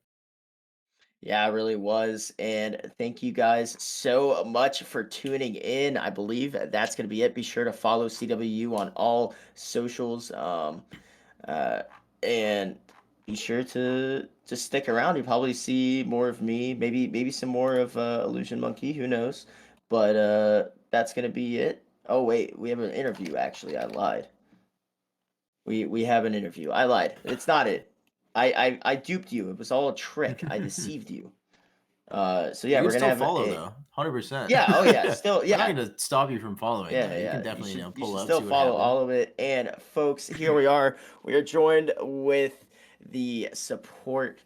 yeah, it really was. And thank you guys so much for tuning in. I believe that's going to be it. Be sure to follow CWU on all socials. Uh, and be sure to just stick around. You probably see more of me, maybe some more of Illusion Monkey. Who knows? But that's going to be it. Oh wait, we have an interview. Actually, I lied. We have an interview. I lied. It's not it. I duped you. It was all a trick. I deceived you. So You yeah, can we're gonna still have follow a though, 100%. yeah. Oh yeah, still We're not yeah. going to stop you from following Yeah, though. You can yeah. definitely You pull should up, still see what follow happened. all of it. And folks, here we are. We are joined with the support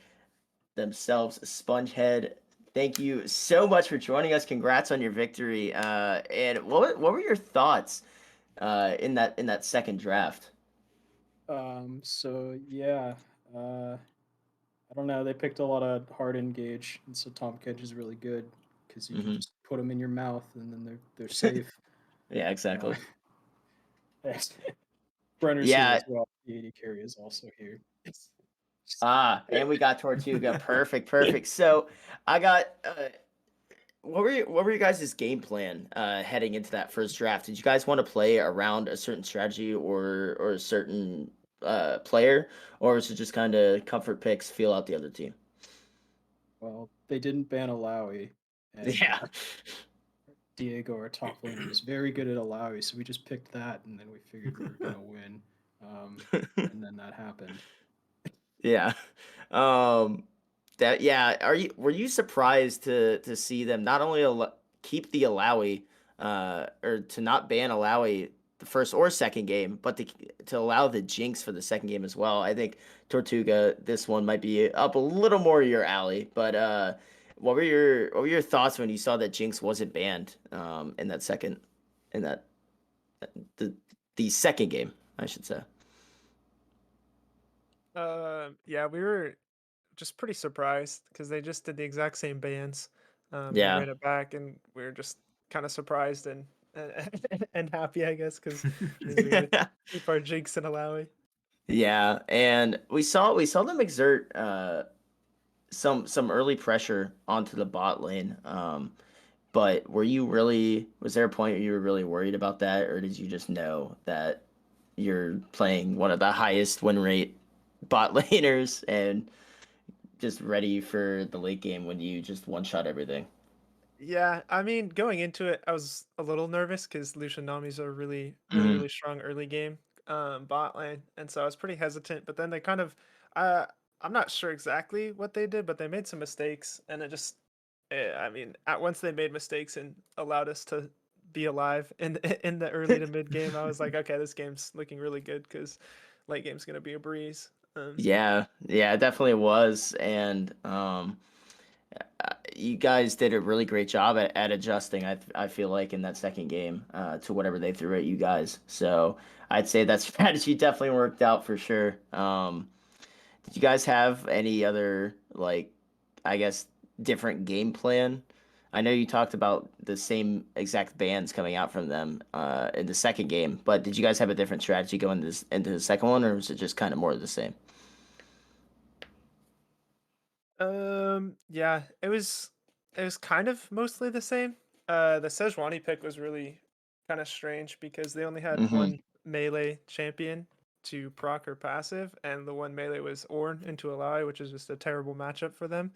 themselves, Spongehead. Thank you so much for joining us. Congrats on your victory. And what were your thoughts in that second draft? So yeah, uh, I don't know. They picked a lot of hard engage, and so Tom Kedge is really good because you can Hmm. just put them in your mouth, and then they're safe. Yeah, Uh, exactly. Brenner's here Yeah. as well. The 80 carry is also here. And we got Tortuga. Perfect, perfect. So I got what were you guys' game plan heading into that first draft? Did you guys want to play around a certain strategy or a certain player, or was it just kind of comfort picks, feel out the other team? Well, they didn't ban Alawi, and Yeah. Diego, our top laner, is very good at Alawi, so we just picked that, and then we figured we were gonna win, and then that happened. Yeah. Um that yeah, are you were you surprised to see them not only keep the Alawi or to not ban Alawi the first or second game, but to allow the Jinx for the second game as well. I think Tortuga this one might be up a little more your alley, but what were your thoughts when you saw that Jinx wasn't banned in that second in that the the second game, I should say. Yeah, we were just pretty surprised because they just did the exact same bands, and Yeah. ran it back, and we were just kind of surprised and happy, I guess, because means we get to keep our Jinx and Alawi. Yeah, and we saw them exert some early pressure onto the bot lane. But were you really was there a point where you were really worried about that, or did you just know that you're playing one of the highest win rate bot laners and just ready for the late game when you just one shot everything? Yeah, I mean, going into it, I was a little nervous because Lucian Nami's a Hmm. really strong early game bot lane, and so I was pretty hesitant. But then they kind of, uh, I'm not sure exactly what they did, but they made some mistakes, and it just, I mean, at once they made mistakes and allowed us to be alive in in the early to mid game. I was like, okay, this game's looking really good because late game's gonna be a breeze. Yeah, yeah, it definitely was, and you guys did a really great job at adjusting. I feel like in that second game to whatever they threw at you guys. So I'd say that strategy definitely worked out for sure. Did you guys have any other like, I guess, different game plan? I know you talked about the same exact bands coming out from them in the second game, but did you guys have a different strategy going into the second one, or was it just kind of more of the same? Yeah, it was kind of mostly the same. The Sejuani pick was really kind of strange because they only had Hmm. one melee champion to proc or passive, and the one melee was Ornn into Ally, which is just a terrible matchup for them.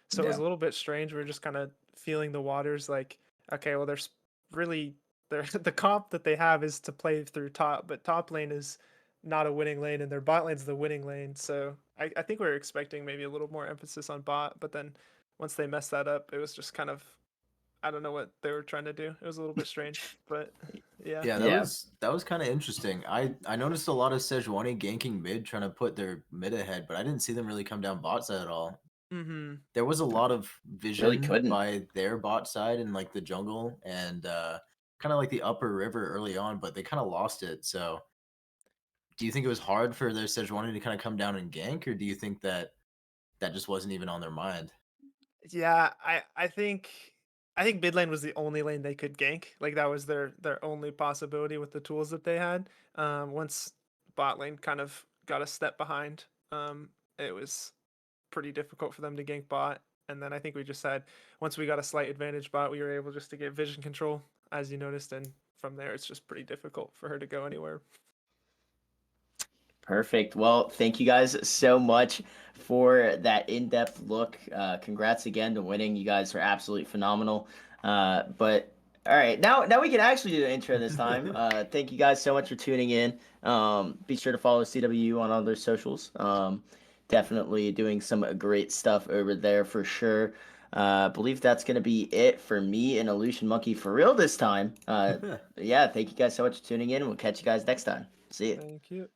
So it was Yeah. a little bit strange. We are just kind of feeling the waters, like, okay, well, there's really the comp that they have is to play through top, but top lane is not a winning lane, and their bot lane's the winning lane. So I think we were expecting maybe a little more emphasis on bot, but then once they messed that up, it was just kind of I don't know what they were trying to do. It was a little bit strange, but yeah. Yeah, Yeah. that was kind of interesting. I noticed a lot of Sejuani ganking mid, trying to put their mid ahead, but I didn't see them really come down bot side at all. Mm-hmm. There was a lot of Really vision couldn't. by their bot side in like the jungle and kind of like the upper river early on, but they kind of lost it. So, do you think it was hard for their Sejuani to kind of come down and gank, or do you think that that just wasn't even on their mind. Yeah, I think mid lane was the only lane they could gank. Like that was their only possibility with the tools that they had. Once bot lane kind of got a step behind, it was pretty difficult for them to gank bot. And then I think we just had once we got a slight advantage bot, we were able just to get vision control, as you noticed, and from there it's just pretty difficult for her to go anywhere. Perfect. Well, thank you guys so much for that in-depth look. Congrats again to winning. You guys are absolutely phenomenal. But all right, now we can actually do the intro this time. Thank you guys so much for tuning in. Be sure to follow CWU on all their socials. Definitely doing some great stuff over there for sure. Believe that's gonna be it for me and Illusion Monkey for real this time. Yeah, thank you guys so much for tuning in. We'll catch you guys next time. See you. Thank you.